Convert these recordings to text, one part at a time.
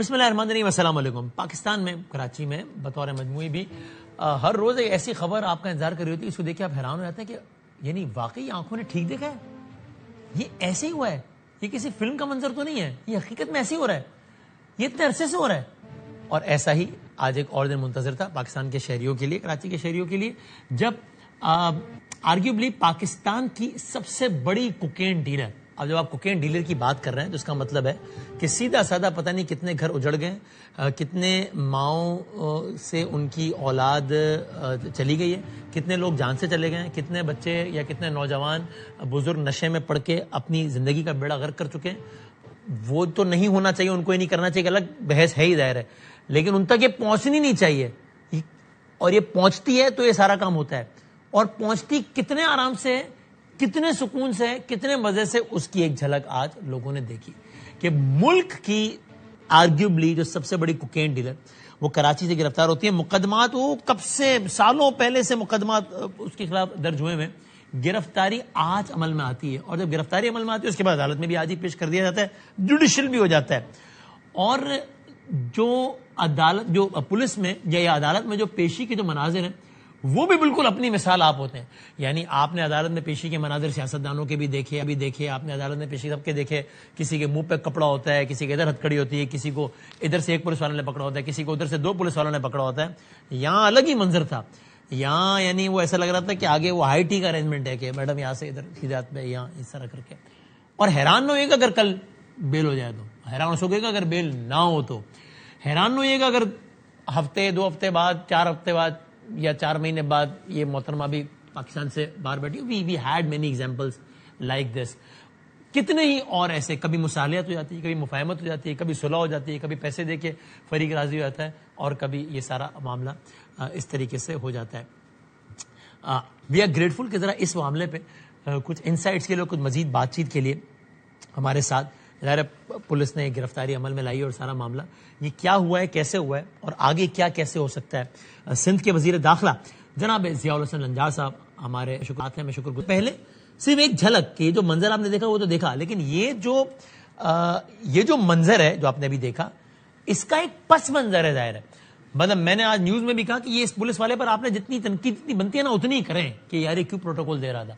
بسم اللہ الرحمن الرحیم. السلام علیکم. پاکستان میں کراچی میں بطور مجموعی بھی ہر روز ایک ایسی خبر آپ کا انتظار کر رہی ہوتی ہے، اس کو دیکھ کے آپ حیران ہو جاتے ہیں کہ یعنی واقعی آنکھوں نے ٹھیک دیکھا ہے، یہ ایسے ہی ہوا ہے، یہ کسی فلم کا منظر تو نہیں ہے، یہ حقیقت میں ایسے ہی ہو رہا ہے، یہ اتنے عرصے سے ہو رہا ہے. اور ایسا ہی آج ایک اور دن منتظر تھا پاکستان کے شہریوں کے لیے، کراچی کے شہریوں کے لیے، جب آرگیوبلی پاکستان کی سب سے بڑی کوکین ڈیلر، اب جب آپ کوکین ڈیلر کی بات کر رہے ہیں تو اس کا مطلب ہے کہ سیدھا سادہ پتہ نہیں کتنے گھر اجڑ گئے، کتنے ماؤں سے ان کی اولاد چلی گئی ہے، کتنے لوگ جان سے چلے گئے ہیں، کتنے بچے یا کتنے نوجوان بزرگ نشے میں پڑ کے اپنی زندگی کا بیڑا غرق کر چکے ہیں. وہ تو نہیں ہونا چاہیے، ان کو یہ نہیں کرنا چاہیے، الگ بحث ہے ہی ظاہر ہے، لیکن ان تک یہ پہنچنی نہیں چاہیے، اور یہ پہنچتی ہے تو یہ سارا کام ہوتا ہے. اور پہنچتی کتنے آرام سے، کتنے سکون سے، کتنے مزے سے، اس کی ایک جھلک آج لوگوں نے دیکھی کہ ملک کی آرگیوبلی جو سب سے بڑی کوکین ڈیلر وہ کراچی سے گرفتار ہوتی ہے. مقدمات وہ کب سے، سالوں پہلے سے مقدمات اس کے خلاف درج ہوئے ہیں، گرفتاری آج عمل میں آتی ہے، اور جب گرفتاری عمل میں آتی ہے اس کے بعد عدالت میں بھی آج ہی پیش کر دیا جاتا ہے، جوڈیشل بھی ہو جاتا ہے. اور جو عدالت، جو پولیس میں یا عدالت میں جو پیشی کے جو مناظر ہیں وہ بھی بالکل اپنی مثال آپ ہوتے ہیں. یعنی آپ نے عدالت میں پیشی کے مناظر سیاستدانوں کے بھی دیکھے، ابھی دیکھے آپ نے عدالت میں پیشی سب کے دیکھے، کسی کے منہ پہ کپڑا ہوتا ہے، کسی کے ادھر ہتھکڑی ہوتی ہے، کسی کو ادھر سے ایک پولیس والوں نے پکڑا ہوتا ہے، کسی کو ادھر سے دو پولیس والوں نے پکڑا ہوتا ہے. یہاں الگ ہی منظر تھا، یہاں یعنی وہ ایسا لگ رہا تھا کہ آگے وہ ہائی ٹی کا ارینجمنٹ ہے کہ میڈم یہاں سے ادھر ہدایت میں یہاں اس طرح کر کے. اور حیران نہ ہوئے گا اگر کل بیل ہو جائے تو، حیران ہو سکے گا اگر بیل نہ ہو تو، حیران نہ ہوئے گا اگر ہفتے، 2 ہفتے بعد، 4 ہفتے بعد یا 4 مہینے بعد یہ محترمہ بھی پاکستان سے باہر بیٹھی. We had many examples like this. کتنے ہی اور ایسے، کبھی مصالحت ہو جاتی ہے، کبھی مفاہمت ہو جاتی ہے، کبھی صلح ہو جاتی ہے، کبھی پیسے دے کے فریق راضی ہو جاتا ہے، اور کبھی یہ سارا معاملہ اس طریقے سے ہو جاتا ہے. وی آر گریٹفل کہ ذرا اس معاملے پہ کچھ انسائٹس کے لیے، کچھ مزید بات چیت کے لیے ہمارے ساتھ ظاہر پولیس نے گرفتاری عمل میں لائی اور سارا معاملہ یہ کیا ہوا ہے، کیسے ہوا ہے، اور آگے کیا کیسے ہو سکتا ہے. سندھ کے وزیر داخلہ جناب ضیاء الحسن لنجار صاحب ہمارے شکریہ ہیں، میں شکر گزار. پہلے صرف ایک جھلک کہ جو منظر آپ نے دیکھا وہ تو دیکھا، لیکن یہ جو منظر ہے جو آپ نے ابھی دیکھا، اس کا ایک پس منظر ہے ظاہر ہے. مطلب میں نے آج نیوز میں بھی کہا کہ یہ اس پولیس والے پر آپ نے جتنی تنقید جتنی بنتی ہے نا اتنی ہی کریں کہ یار یہ کیوں پروٹوکول دے رہا تھا.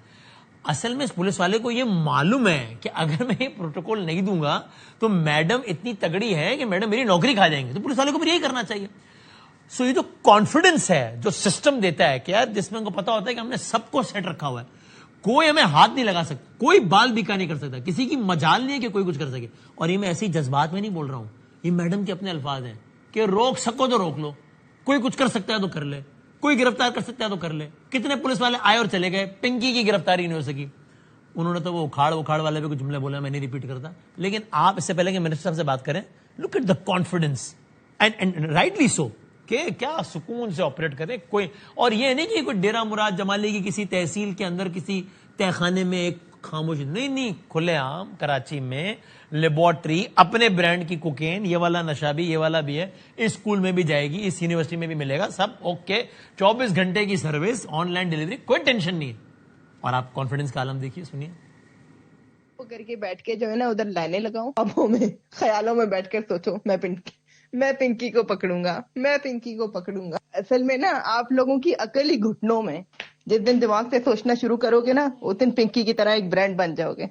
اصل میں اس پولیس والے کو یہ معلوم ہے کہ اگر میں یہ پروٹوکول نہیں دوں گا تو میڈم اتنی تگڑی ہے کہ میڈم میری نوکری کھا جائیں گے، تو پولیس والے کو بھی یہی کرنا چاہیے. سو یہ جو کانفیڈنس ہے جو سسٹم دیتا ہے کہ یار جس میں ان کو پتا ہوتا ہے کہ ہم نے سب کو سیٹ رکھا ہوا ہے، کوئی ہمیں ہاتھ نہیں لگا سکتا، کوئی بال بیکا نہیں کر سکتا، کسی کی مجال نہیں ہے کہ کوئی کچھ کر سکے. اور یہ میں ایسے ہی جذبات میں نہیں بول رہا ہوں، یہ میڈم کے اپنے الفاظ ہیں کہ روک سکو تو روک لو، کوئی کچھ کر سکتا ہے تو کر لے، کوئی گرفتار کر سکتا ہے تو کر لے. کتنے پولیس والے آئے اور چلے گئے، پنکی کی گرفتاری نہیں ہو سکی. انہوں نے تو وہ اکھاڑ والے پہ کچھ جملے بولے، میں نہیں ریپیٹ کرتا، لیکن آپ اس سے پہلے کہ منسٹر صاحب سے بات کریں، look at the confidence and rightly so کہ کیا سکون سے آپریٹ کرے کوئی. اور یہ نہیں کہ کوئی ڈیرہ مراد جمالی کی کسی تحصیل کے اندر کسی تہ خانے میں ایک خاموش، نہیں، کھلے عام کراچی میں لیبارٹری اپنے برانڈ کی کوکین، یہ والا نشہ بھی، یہ والا بھی ہے، اس اسکول میں بھی جائے گی، اس یونیورسٹی میں بھی ملے گا، سب اوکے، 24 گھنٹے کی سروس، آن لائن ڈیلیوری، کوئی ٹینشن نہیں ہے. اور آپ کانفیڈنس کا عالم دیکھیے، سنیے. وہ کر کے بیٹھ کے جو ہے نا ادھر لائنیں لگاؤں، ابوں میں خیالوں میں بیٹھ کر سوچو میں پنکی کو پکڑوں گا، میں پنکی کو پکڑوں گا. اصل میں نا آپ لوگوں کی عقل ہی گھٹنوں میں. جس دن دماغ سے سوچنا شروع کرو گے نا اس دن پنکی کی طرح ایک برانڈ بن جاؤ گے.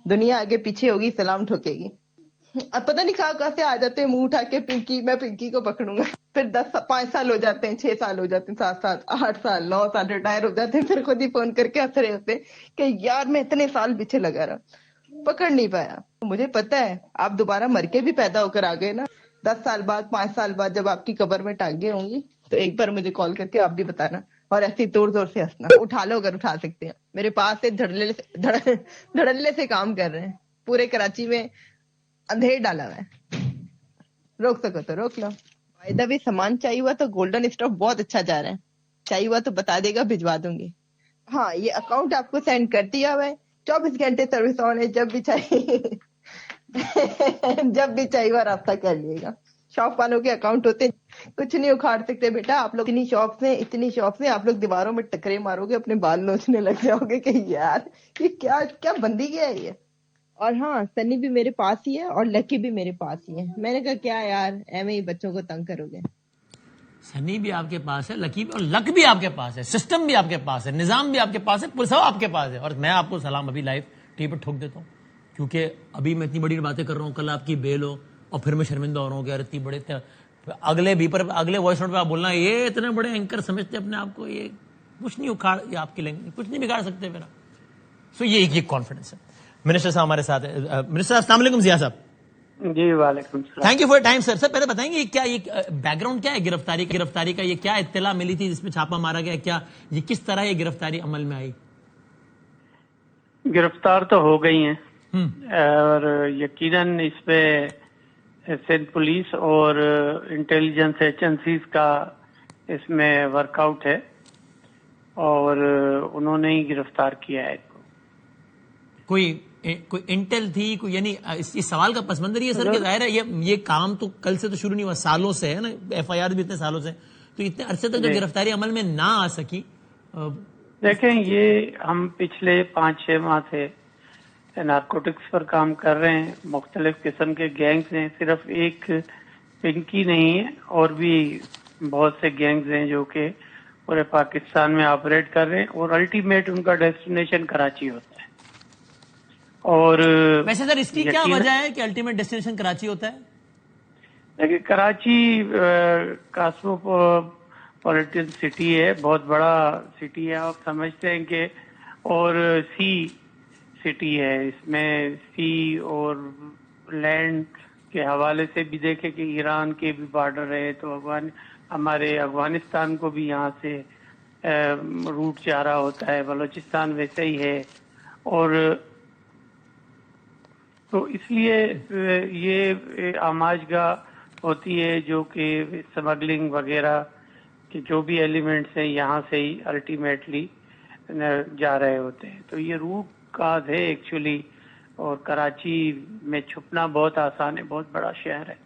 دنیا آگے پیچھے ہوگی، سلام ٹھوکے گی. اب پتہ نہیں کہاں سے آ جاتے ہیں منہ اٹھا کے پنکی، میں پنکی کو پکڑوں گا. پھر 5 سال ہو جاتے ہیں، 6 سال ہو جاتے ہیں، 7 سال، 8 سال، 9 سال ریٹائر ہو جاتے ہیں، پھر خود ہی فون کر کے ہنس رہے ہوتے ہیں کہ یار میں اتنے سال پیچھے لگا رہا، پکڑ نہیں پایا. مجھے پتا ہے آپ دوبارہ مر کے بھی پیدا ہو کر آ گئے نا، 10 سال بعد، 5 سال بعد جب آپ کی قبر میں ٹانگیں ہوں گی تو ایک بار مجھے کال کر کے آپ بھی بتانا، اور ایسے زور زور سے ہنسنا. اٹھا لو اگر اٹھا سکتے ہیں. میرے پاس سے دھڑلے سے کام کر رہے ہیں، پورے کراچی میں اندھیر ڈالا ہوا ہے. روک سکو تو روک لو. فائدہ بھی سامان چاہیے ہوا تو گولڈن اسٹاک بہت اچھا جا رہا ہے، چاہیے ہوا تو بتا دے گا، بھجوا دوں گی. ہاں یہ اکاؤنٹ آپ کو سینڈ کر دیا ہوا ہے، 24 گھنٹے سروس آن ہے، جب بھی چاہیے جب بھی چاہیے وہ رابطہ کر لیے گا. شاپ والوں کے اکاؤنٹ ہوتے کچھ نہیں اکھاڑ سکتے بیٹا. آپ لوگ اتنی شاپس ہیں، آپ لوگ دیواروں میں ٹکرے مارو گے، اپنے بال نوچنے لگ جاؤ گے کہ یار یہ کیا بندی کیا ہے یہ. اور ہاں سنی بھی میرے پاس ہی ہے اور لکی بھی میرے پاس ہی ہے. میں نے کہا کیا یار ایویں ہی بچوں کو تنگ کرو گے. سنی بھی آپ کے پاس ہے, لکی بھی, اور لک بھی آپ کے پاس ہے, سسٹم بھی آپ کے پاس ہے, نظام بھی آپ کے پاس ہے, پولیس آپ کے پاس ہے. اور میں آپ کو سلام ابھی لائیو ٹی پر ٹھوک دیتا ہوں, کیونکہ ابھی میں اتنی بڑی باتیں کر رہا ہوں, کل آپ کی بیل ہو اور پھر میں شرمندہ ہو رہا ہوں کہ یار اتنی بڑے اگلے بیپر اگلے وائس نوٹ پہ آپ بولنا یہ اتنے بڑے اینکر سمجھتے اپنے آپ کو, یہ کچھ نہیں اکھاڑ, یہ آپ کی لینگویج کچھ نہیں بگاڑ سکتے میرا. سو یہ کانفیڈنس ہے. منسٹر صاحب ہمارے ساتھ ہیں. منسٹر صاحب السلام علیکم. ضیاء صاحب جی وعلیکم السلام. Thank you for time sir. Sir پہلے بتائیں گے یہ کیا, یہ بیک گراؤنڈ کیا ہے گرفتاری کا, یہ کیا اطلاع ملی تھی جس میں چھاپا مارا گیا, کیا یہ کس طرح یہ گرفتاری عمل میں آئی؟ گرفتار تو ہو گئی ہیں اور یقیناً اس پہ سندھ پولیس اور انٹیلیجنس ایجنسیز کا اس میں ورک آؤٹ ہے اور انہوں نے ہی گرفتار کیا ہے. کوئی انٹیل تھی کوئی, یعنی اس سوال کا پس منظر یہ سر کہ ظاہر ہے یہ کام تو کل سے تو شروع نہیں ہوا, سالوں سے ہے نا, ایف آئی آر بھی اتنے سالوں سے, تو اتنے عرصے تک جو گرفتاری عمل میں نہ آ سکی. دیکھیں یہ ہم پچھلے 5-6 ماہ سے نارکوٹکس پر کام کر رہے ہیں, مختلف قسم کے گینگز ہیں, صرف ایک پنکی نہیں ہے, اور بھی بہت سے گینگز ہیں جو کہ پورے پاکستان میں آپریٹ کر رہے ہیں اور الٹیمیٹ ان کا ڈیسٹینیشن کراچی ہوتا ہے. اور ویسے سر اس کی کیا وجہ ہے کہ الٹیمیٹ ڈیسٹینیشن کراچی ہوتا ہے؟ دیکھیں کراچی کاسموپولیٹن سٹی ہے, بہت بڑا سٹی ہے, آپ سمجھتے ہیں کہ, اور سی سٹی ہے, اس میں سی اور لینڈ کے حوالے سے بھی دیکھیں کہ ایران کے بھی بارڈر ہے, تو ہمارے افغانستان کو بھی یہاں سے روٹ جا رہا ہوتا ہے, بلوچستان ویسے ہی ہے. اور تو اس لیے یہ آماج گاہ ہوتی ہے جو کہ اسمگلنگ وغیرہ کے جو بھی ایلیمنٹس ہیں یہاں سے ہی الٹیمیٹلی جا رہے ہوتے ہیں. تو یہ روٹ کاز ہے ایکچولی, اور کراچی میں چھپنا بہت آسان ہے, بہت بڑا شہر ہے.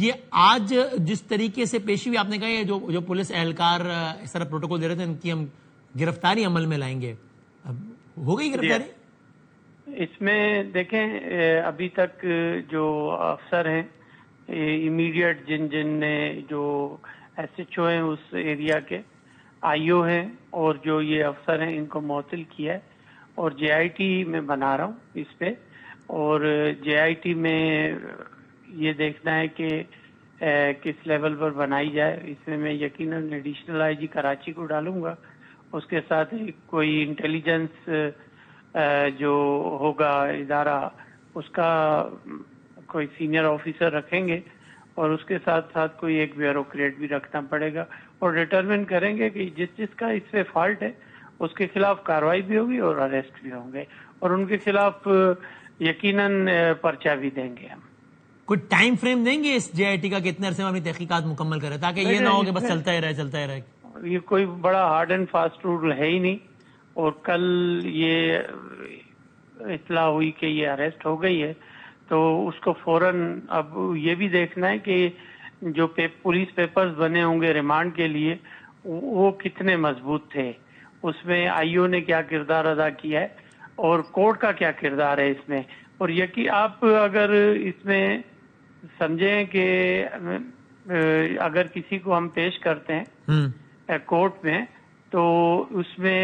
یہ آج جس طریقے سے پیشی ہوئی, آپ نے کہا یہ جو پولیس اہلکار اس طرح پروٹوکول دے رہے تھے ان کی ہم گرفتاری عمل میں لائیں گے, ہو گئی گرفتاری؟ اس میں دیکھیں ابھی تک جو افسر ہیں امیڈیٹ جن نے جو ایس ایچ او ہیں اس ایریا کے, آئی او ہیں, اور جو یہ افسر ہیں ان کو معطل کیا ہے, اور جے آئی ٹی میں بنا رہا ہوں اس پہ. اور جے آئی ٹی میں یہ دیکھنا ہے کہ کس لیول پر بنائی جائے. اس میں یقیناً ایڈیشنل آئی جی کراچی کو ڈالوں گا, اس کے ساتھ کوئی انٹیلیجنس جو ہوگا ادارہ اس کا کوئی سینئر آفیسر رکھیں گے, اور اس کے ساتھ ساتھ کوئی ایک بیوروکریٹ بھی رکھنا پڑے گا, اور ڈٹرمن کریں گے کہ جس کا اس پہ فالٹ ہے اس کے خلاف کارروائی بھی ہوگی اور اریسٹ بھی ہوں گے, اور ان کے خلاف یقیناً پرچہ بھی دیں گے. ہم کوئی ٹائم فریم دیں گے اس جے آئی ٹی کا کتنے عرصے میں اپنی تحقیقات مکمل کرے, تاکہ یہ نہ ہو کہ بس چلتا ہی رہے. یہ کوئی بڑا ہارڈ اینڈ فاسٹ رول ہے ہی نہیں, اور کل یہ اطلاع ہوئی کہ یہ اریسٹ ہو گئی ہے تو اس کو فوراً اب یہ بھی دیکھنا ہے کہ جو پولیس پیپرز بنے ہوں گے ریمانڈ کے لیے وہ کتنے مضبوط تھے, اس میں آئی او نے کیا کردار ادا کیا ہے اور کورٹ کا کیا کردار ہے اس میں. اور آپ اگر اس میں سمجھیں کہ اگر کسی کو ہم پیش کرتے ہیں کورٹ میں تو اس میں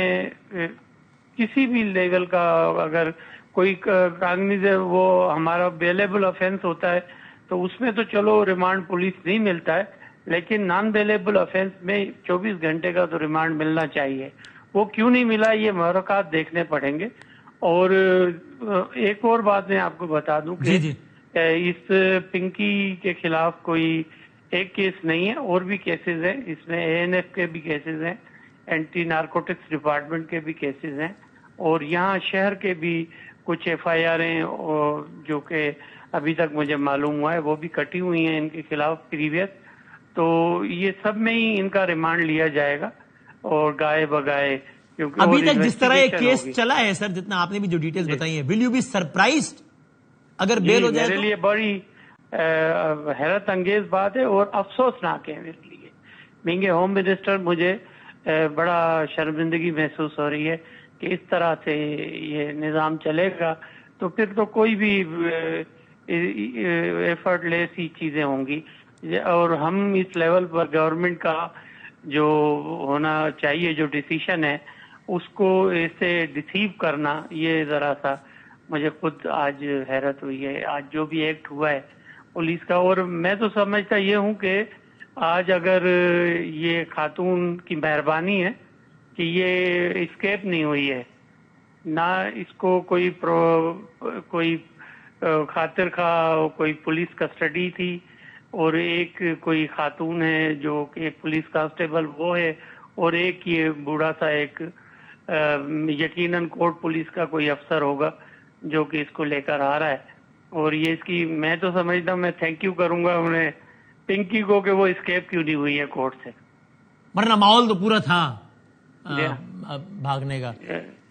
کسی بھی لیول کا اگر کوئی کاغذ وہ ہمارا بیلیبل افینس ہوتا ہے تو اس میں تو چلو ریمانڈ پولیس نہیں ملتا ہے, لیکن نان بیلیبل افینس میں 24 گھنٹے کا تو ریمانڈ ملنا چاہیے. وہ کیوں نہیں ملا یہ محرکات دیکھنے پڑیں گے. اور ایک اور بات میں آپ کو بتا دوں کہ اس پنکی کے خلاف کوئی ایک کیس نہیں ہے, اور بھی کیسز ہیں, اس میں اے این ایف کے بھی کیسز ہیں, اینٹی نارکوٹکس ڈپارٹمنٹ کے بھی کیسز ہیں, اور یہاں شہر کے بھی کچھ ایف آئی آر ہیں جو کہ ابھی تک مجھے معلوم ہوا ہے وہ بھی کٹی ہوئی ہیں ان کے خلاف پریویس. تو یہ سب میں ہی ان کا ریمانڈ لیا جائے گا اور گائے بگائے, کیونکہ ابھی تک جس طرح یہ کیس چلا ہے سر, جتنا آپ نے بھی جو ڈیٹیلز بتائی ہیں, ول یو بی سرپرائزڈ اگر بیل ہو جائے؟ میرے لیے بڑی حیرت انگیز بات ہے اور افسوسناک ہے میرے لیے. بینگ اے ہوم منسٹر مجھے بڑا شرمندگی محسوس ہو رہی ہے کہ اس طرح سے یہ نظام چلے گا تو پھر تو کوئی بھی ایفرٹ لیس ہی چیزیں ہوں گی. اور ہم اس لیول پر گورنمنٹ کا جو ہونا چاہیے جو ڈیسیشن ہے اس کو ایسے ڈیسیو کرنا, یہ ذرا سا مجھے خود آج حیرت ہوئی ہے. آج جو بھی ایکٹ ہوا ہے پولیس کا, اور میں تو سمجھتا یہ ہوں کہ آج اگر یہ خاتون کی مہربانی ہے کہ یہ اسکیپ نہیں ہوئی ہے, نہ اس کو کوئی خاطر خواہ کوئی پولیس کسٹڈی تھی, اور ایک کوئی خاتون ہے جو کہ پولیس کانسٹیبل وہ ہے, اور ایک یہ بوڑھا سا ایک یقیناً کوٹ پولیس کا کوئی افسر ہوگا جو کہ اس کو لے کر آ رہا ہے. اور یہ اس کی میں تو سمجھتا ہوں, میں تھینک یو کروں گا انہیں پنکی کو کہ وہ اسکیپ کیوں نہیں ہوئی ہے کورٹ سے, ورنہ ماحول تو پورا تھا بھاگنے کا.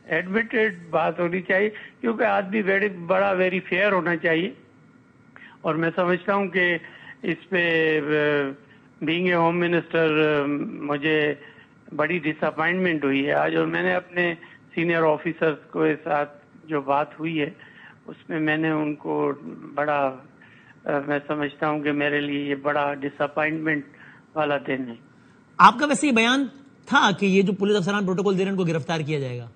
ایڈمیٹڈ بات ہونی چاہیے کیونکہ آدمی بڑا ویری فیئر ہونا چاہیے. اور میں سمجھتا ہوں کہ اس پہ بینگ اے ہوم منسٹر مجھے بڑی ڈس اپائنٹمنٹ ہوئی ہے آج, اور میں نے اپنے سینئر آفیسرز کو ساتھ جو بات ہوئی ہے اس میں میں نے ان کو بڑا میں سمجھتا ہوں کہ میرے لیے یہ بڑا ڈس اپائنٹمنٹ والا دن ہے. آپ کا ویسے یہ بیان تھا کہ یہ جو پولیس افسران پروٹوکول دے رہے ہیں ان کو گرفتار کیا جائے گا؟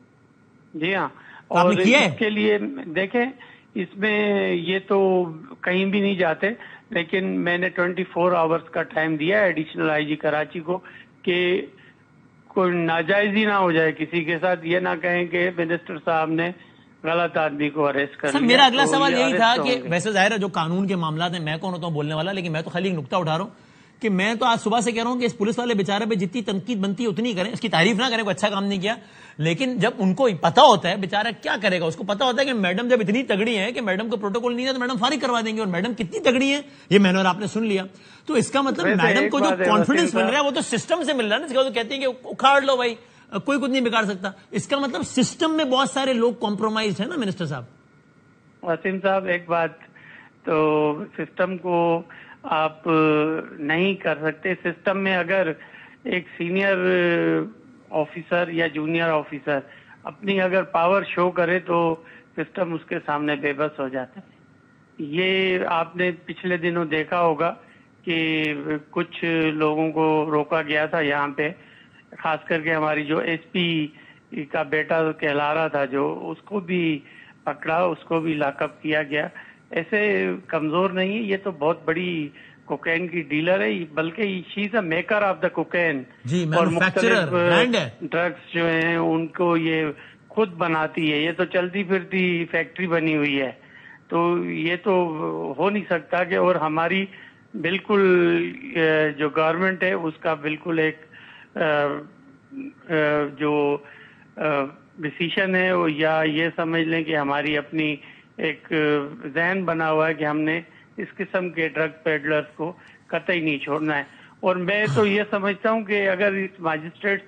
جی ہاں, اور اس کے لیے دیکھیں اس میں یہ تو کہیں بھی نہیں جاتے, لیکن میں نے 24 آورز کا ٹائم دیا ہے ایڈیشنل آئی جی کراچی کو کہ کوئی ناجائز ہی نہ ہو جائے کسی کے ساتھ, یہ نہ کہیں کہ منسٹر صاحب نے غلط آدمی کو اریسٹ کر لیا. میرا اگلا سوال یہی تھا کہ ویسے ظاہر ہے جو قانون کے معاملات ہیں میں کون ہوتا ہوں بولنے والا, لیکن میں تو خالی ایک نقطہ اٹھا رہا ہوں کہ میں تو آج صبح سے کہہ رہا ہوں کہ اس پولیس والے بیچارے پہ جتنی تنقید بنتی ہے اتنی کریں, اس کی تعریف نہ کریں, کوئی اچھا کام نہیں کیا, لیکن جب ان کو پتا ہوتا ہے بیچارہ کیا کرے گا, اس کو پتا ہوتا ہے کہ میڈم جب اتنی تگڑی ہے کہ میڈم کو پروٹوکول نہیں ہے تو میڈم فارغ کروا دیں گے, اور میڈم کتنی تگڑی ہے یہ میں نے اور آپ نے سن لیا, تو اس کا مطلب میڈم کو جو کانفیڈنس مل رہا ہے وہ تو سسٹم سے مل رہا ہے نا, تو کہتے ہیں کہ اکھاڑ لو بھائی, کوئی کچھ نہیں بگاڑ سکتا. اس کا مطلب سسٹم میں بہت سارے لوگ کمپرومائز ہیں نا منسٹر صاحب. وسیم صاحب ایک بات تو سسٹم کو آپ نہیں کر سکتے. سسٹم میں اگر ایک سینئر آفیسر یا جونیئر آفیسر اپنی اگر پاور شو کرے تو سسٹم اس کے سامنے بے بس ہو جاتا ہے. یہ آپ نے پچھلے دنوں دیکھا ہوگا کہ کچھ لوگوں کو روکا گیا تھا یہاں پہ, خاص کر کے ہماری جو ایس پی کا بیٹا کہلا رہا تھا جو, اس کو بھی پکڑا, اس کو بھی لاک اپ کیا گیا. ایسے کمزور نہیں ہے, یہ تو بہت بڑی کوکین کی ڈیلر ہے, بلکہ شی از اے میکر آف دا کوکین, اور مختلف ڈرگس جو ہیں ان کو یہ خود بناتی ہے. یہ تو چلتی پھرتی فیکٹری بنی ہوئی ہے, تو یہ تو ہو نہیں سکتا کہ, اور ہماری بالکل جو گورنمنٹ ہے اس کا بالکل ایک جو ڈیسیشن ہے, یا یہ سمجھ لیں کہ ہماری اپنی ایک ذہن بنا ہوا ہے کہ ہم نے اس قسم کے ڈرگ پیڈلرز کو قطعی نہیں چھوڑنا ہے. اور میں تو یہ سمجھتا ہوں کہ اگر اس ماجسٹریٹ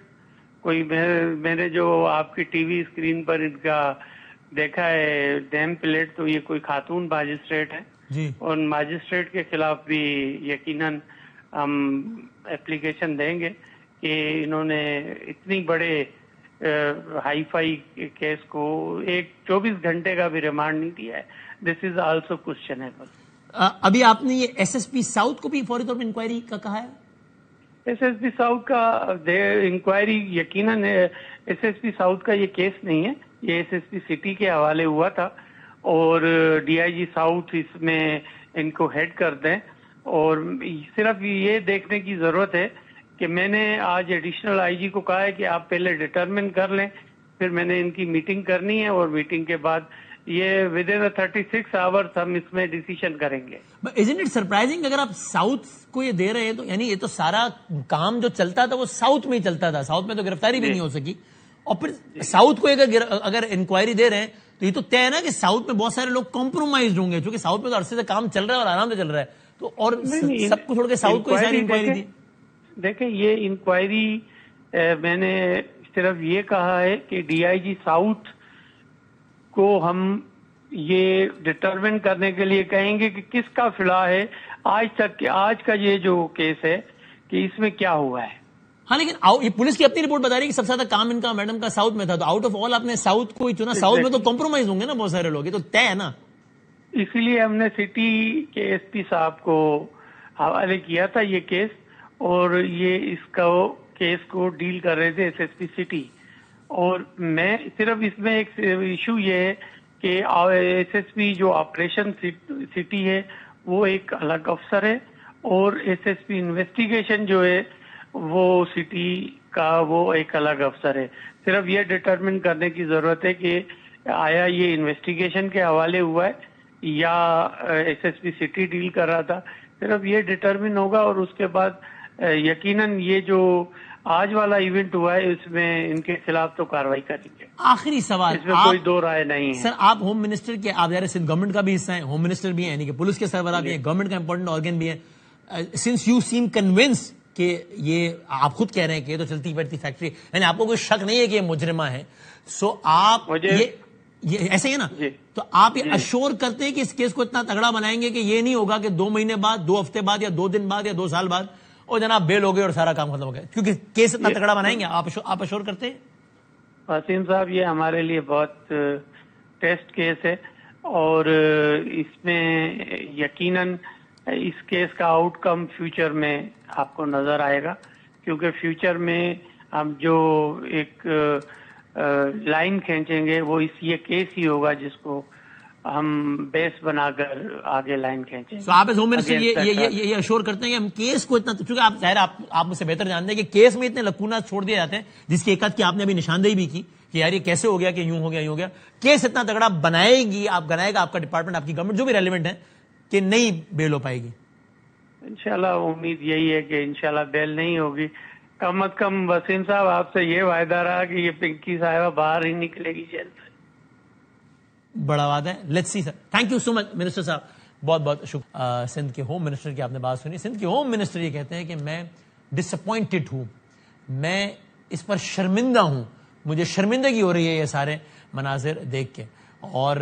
کوئی, میں نے جو آپ کی ٹی وی اسکرین پر ان کا دیکھا ہے نیم پلیٹ, تو یہ کوئی خاتون ماجسٹریٹ ہے جی, اور ماجسٹریٹ کے خلاف بھی یقیناً ہم اپلیکیشن دیں گے کہ انہوں نے اتنی بڑے ہائی فائی کیس کو 24 گھنٹے کا بھی ریمانڈ نہیں دیا ہے. دس از آلسو کوشچنیبل. ابھی آپ نے یہ ایس ایس پی ساؤتھ کو بھی فوری طور پر انکوائری کا کہا ہے؟ ایس ایس پی ساؤتھ کا انکوائری یقیناً, ایس ایس پی ساؤتھ کا یہ کیس نہیں ہے, یہ ایس ایس پی سٹی کے حوالے ہوا تھا, اور ڈی آئی جی ساؤتھ اس میں ان کو ہیڈ کر دیں. اور صرف یہ دیکھنے کی ضرورت ہے کہ میں نے آج ایڈیشنل آئی جی کو کہا ہے کہ آپ پہلے ڈٹرمن کر لیں, پھر میں نے ان کی میٹنگ کرنی ہے, اور میٹنگ کے بعد یہ ود ان 36 آورز ہم اس میں ڈیسیشن کریں گے. Isn't it surprising اگر آپ ساؤتھ کو یہ دے رہے ہیں تو یعنی یہ تو سارا کام جو چلتا تھا وہ ساؤتھ میں ہی چلتا تھا, ساؤتھ میں تو گرفتاری بھی نہیں ہو سکی, اور پھر ساؤتھ کو اگر انکوائری دے رہے ہیں تو یہ تو طے ہے نا کہ ساؤتھ میں بہت سارے لوگ کمپرومائزڈ ہوں گے, چونکہ ساؤتھ میں تو عرصے سے کام چل رہا ہے اور آرام سے چل رہا ہے, تو اور سب کو چھوڑ کے ساؤتھ کو ساری انکوائری دی. دیکھیں یہ انکوائری میں نے صرف یہ کہا ہے کہ ڈی آئی جی ساؤتھ کو ہم یہ ڈٹرمن کرنے کے لیے کہیں گے کہ کس کا فلاح ہے آج تک, آج کا یہ جو کیس ہے کہ اس میں کیا ہوا ہے. ہاں لیکن یہ پولیس کی اپنی رپورٹ بتا رہی ہے کہ سب سے زیادہ کام ان کا میڈم کا ساؤتھ میں تھا, تو آؤٹ آف آل آپ نے ساؤتھ کو ہی چنا. ساؤتھ میں تو کمپرومائز ہوں گے نا بہت سارے لوگ, یہ تو طے ہے نا. اسی لیے ہم نے سٹی کے ایس پی صاحب کو حوالے کیا تھا یہ کیس, اور یہ اس کا کیس کو ڈیل کر رہے تھے ایس ایس پی سٹی. اور میں صرف اس میں ایک ایشو یہ ہے کہ ایس ایس پی جو آپریشن سٹی ہے وہ ایک الگ افسر ہے, اور ایس ایس پی انویسٹیگیشن جو ہے وہ سٹی کا وہ ایک الگ افسر ہے. صرف یہ ڈٹرمن کرنے کی ضرورت ہے کہ آیا یہ انویسٹیگیشن کے حوالے ہوا ہے یا S S P city deal کر رہا تھا. صرف یہ ڈٹرمن ہوگا, اور اس کے بعد یقیناً یہ جو آج والا ایونٹ ہوا ہے اس میں ان کے خلاف تو کاروائی کریں گے. آخری سوال, اس میں کوئی دو رائے نہیں ہے. سر آپ ہوم منسٹر کے, آپ ظاہر سندھ گورنمنٹ کا بھی حصہ ہیں, ہوم منسٹر بھی ہیں, یعنی کہ پولیس کے سربراہ بھی ہیں, گورنمنٹ کا امپورٹنٹ آرگن بھی ہے. سنس یو سیم کنونس کہ یہ آپ خود کہہ رہے ہیں کہ یہ تو چلتی پھرتی فیکٹری, یعنی آپ کو کوئی شک نہیں ہے کہ یہ مجرمہ ہے, سو آپ یہ ایسے ہی نا, تو آپ یہ اشور کرتے ہیں کہ اس کیس کو اتنا تگڑا بنائیں گے کہ یہ نہیں ہوگا کہ 2 مہینے بعد, 2 ہفتے بعد, یا 2 دن بعد, یا 2 سال بعد اور جناب بیل ہو گئے اور سارا کام ختم ہو گیا, کیونکہ کیس اتنا تگڑا بنائیں گے آپ اشور کرتے ہیں. وسیم صاحب, یہ ہمارے لیے بہت ٹیسٹ کیس ہے, اور اس میں یقیناً اس کیس کا آؤٹ کم فیوچر میں آپ کو نظر آئے گا, کیونکہ فیوچر میں ہم جو ایک لائن کھینچیں گے وہ یہ کیس ہی ہوگا جس کو ہم بیس بنا کر آگے لائن کھینچیں. تو آپ ہوم منسٹر یہ اشور کرتے ہیں کہ ہم کیس کو اتنا, چونکہ آپ ظاہر آپ مجھ سے بہتر جانتے ہیں کہ کیس میں اتنے لکونات چھوڑ دیے جاتے ہیں, جس کی ایک کی آپ نے ابھی نشاندہی بھی کی کہ یار یہ کیسے ہو گیا کہ یوں ہو گیا یوں ہو گیا. کیس اتنا تگڑا بنائے گا آپ کا ڈپارٹمنٹ, آپ کی گورنمنٹ جو بھی ریلیونٹ ہے, کہ نہیں بیل ہو پائے گی. انشاءاللہ امید یہی ہے کہ انشاءاللہ بیل نہیں ہوگی. کم از کم وسیم صاحب آپ سے یہ وعدہ رہا کہ یہ پنکی صاحبہ باہر ہی نکلے گی جیل سے. بڑا وعدہ ہے, let's see sir. Thank you so much minister صاحب, بہت بہت شکریہ. سندھ کے ہوم منسٹر کی آپ نے بات سنی. سندھ کے ہوم منسٹر یہ کہتے ہیں کہ میں ڈس اپوائنٹڈ ہوں, میں اس پر شرمندہ ہوں, مجھے شرمندگی ہو رہی ہے یہ سارے مناظر دیکھ کے. اور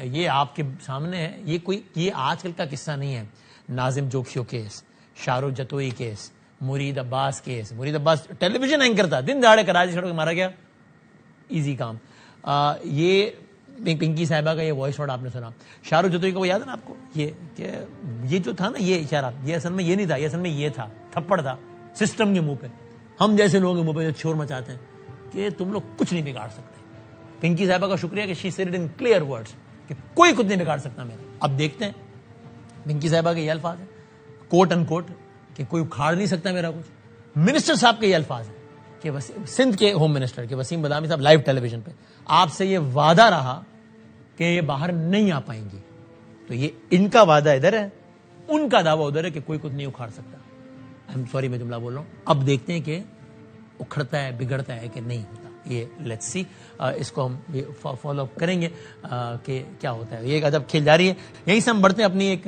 یہ آپ کے سامنے ہے, یہ آج کل کا قصہ نہیں ہے. ناظم جوکھیو کیس, شارو جتوئی کیس, مرید عباس کیس. مرید عباس ٹیلی ویژن اینکر تھا, دن دہاڑے کراچی سڑک مارا گیا, ایزی کام. یہ پنکی صاحبہ کا یہ وائس نوٹ آپ نے سنا. شارو جتوئی کا وہ یاد ہے نا آپ کو, یہ جو تھا نا, یہ اشارہ, یہ اصل میں یہ نہیں تھا, یہ اصل میں یہ تھا, تھپڑ تھا سسٹم کے منہ پہ. ہم جیسے لوگوں کے منہ پہ جو شور مچاتے ہیں کہ تم لوگ کچھ نہیں بگاڑ سکتے. پنکی صاحبہ کا شکریہ کہ she said it in clear words کہ کوئی کچھ نہیں بگاڑ سکتا میرا. اب دیکھتے ہیں پنکی صاحبہ کے یہ الفاظ ہیں, کوٹ ان کوٹ, کہ کوئی اکھاڑ نہیں سکتا میرا کچھ. منسٹر صاحب کے یہ الفاظ ہیں کہ سندھ کے ہوم منسٹر کے وسیم بدامی صاحب لائیو ٹیلی ویژن پہ, آپ سے یہ وعدہ رہا کہ یہ باہر نہیں آ پائیں گی. تو یہ ان کا وعدہ ادھر ہے, ان کا دعویٰ ادھر ہے کہ کوئی کچھ نہیں اکھاڑ سکتا. آئی ایم سوری میں جملہ بول رہا ہوں. اب دیکھتے ہیں کہ اکھڑتا ہے, بگڑتا ہے کہ نہیں ہوتا. یہ لیٹس سی, اس کو ہم فالو اپ کریں گے کہ کیا ہوتا ہے. یہ ادب کھیل جاری ہے. یہیں سے ہم بڑھتے ہیں اپنی ایک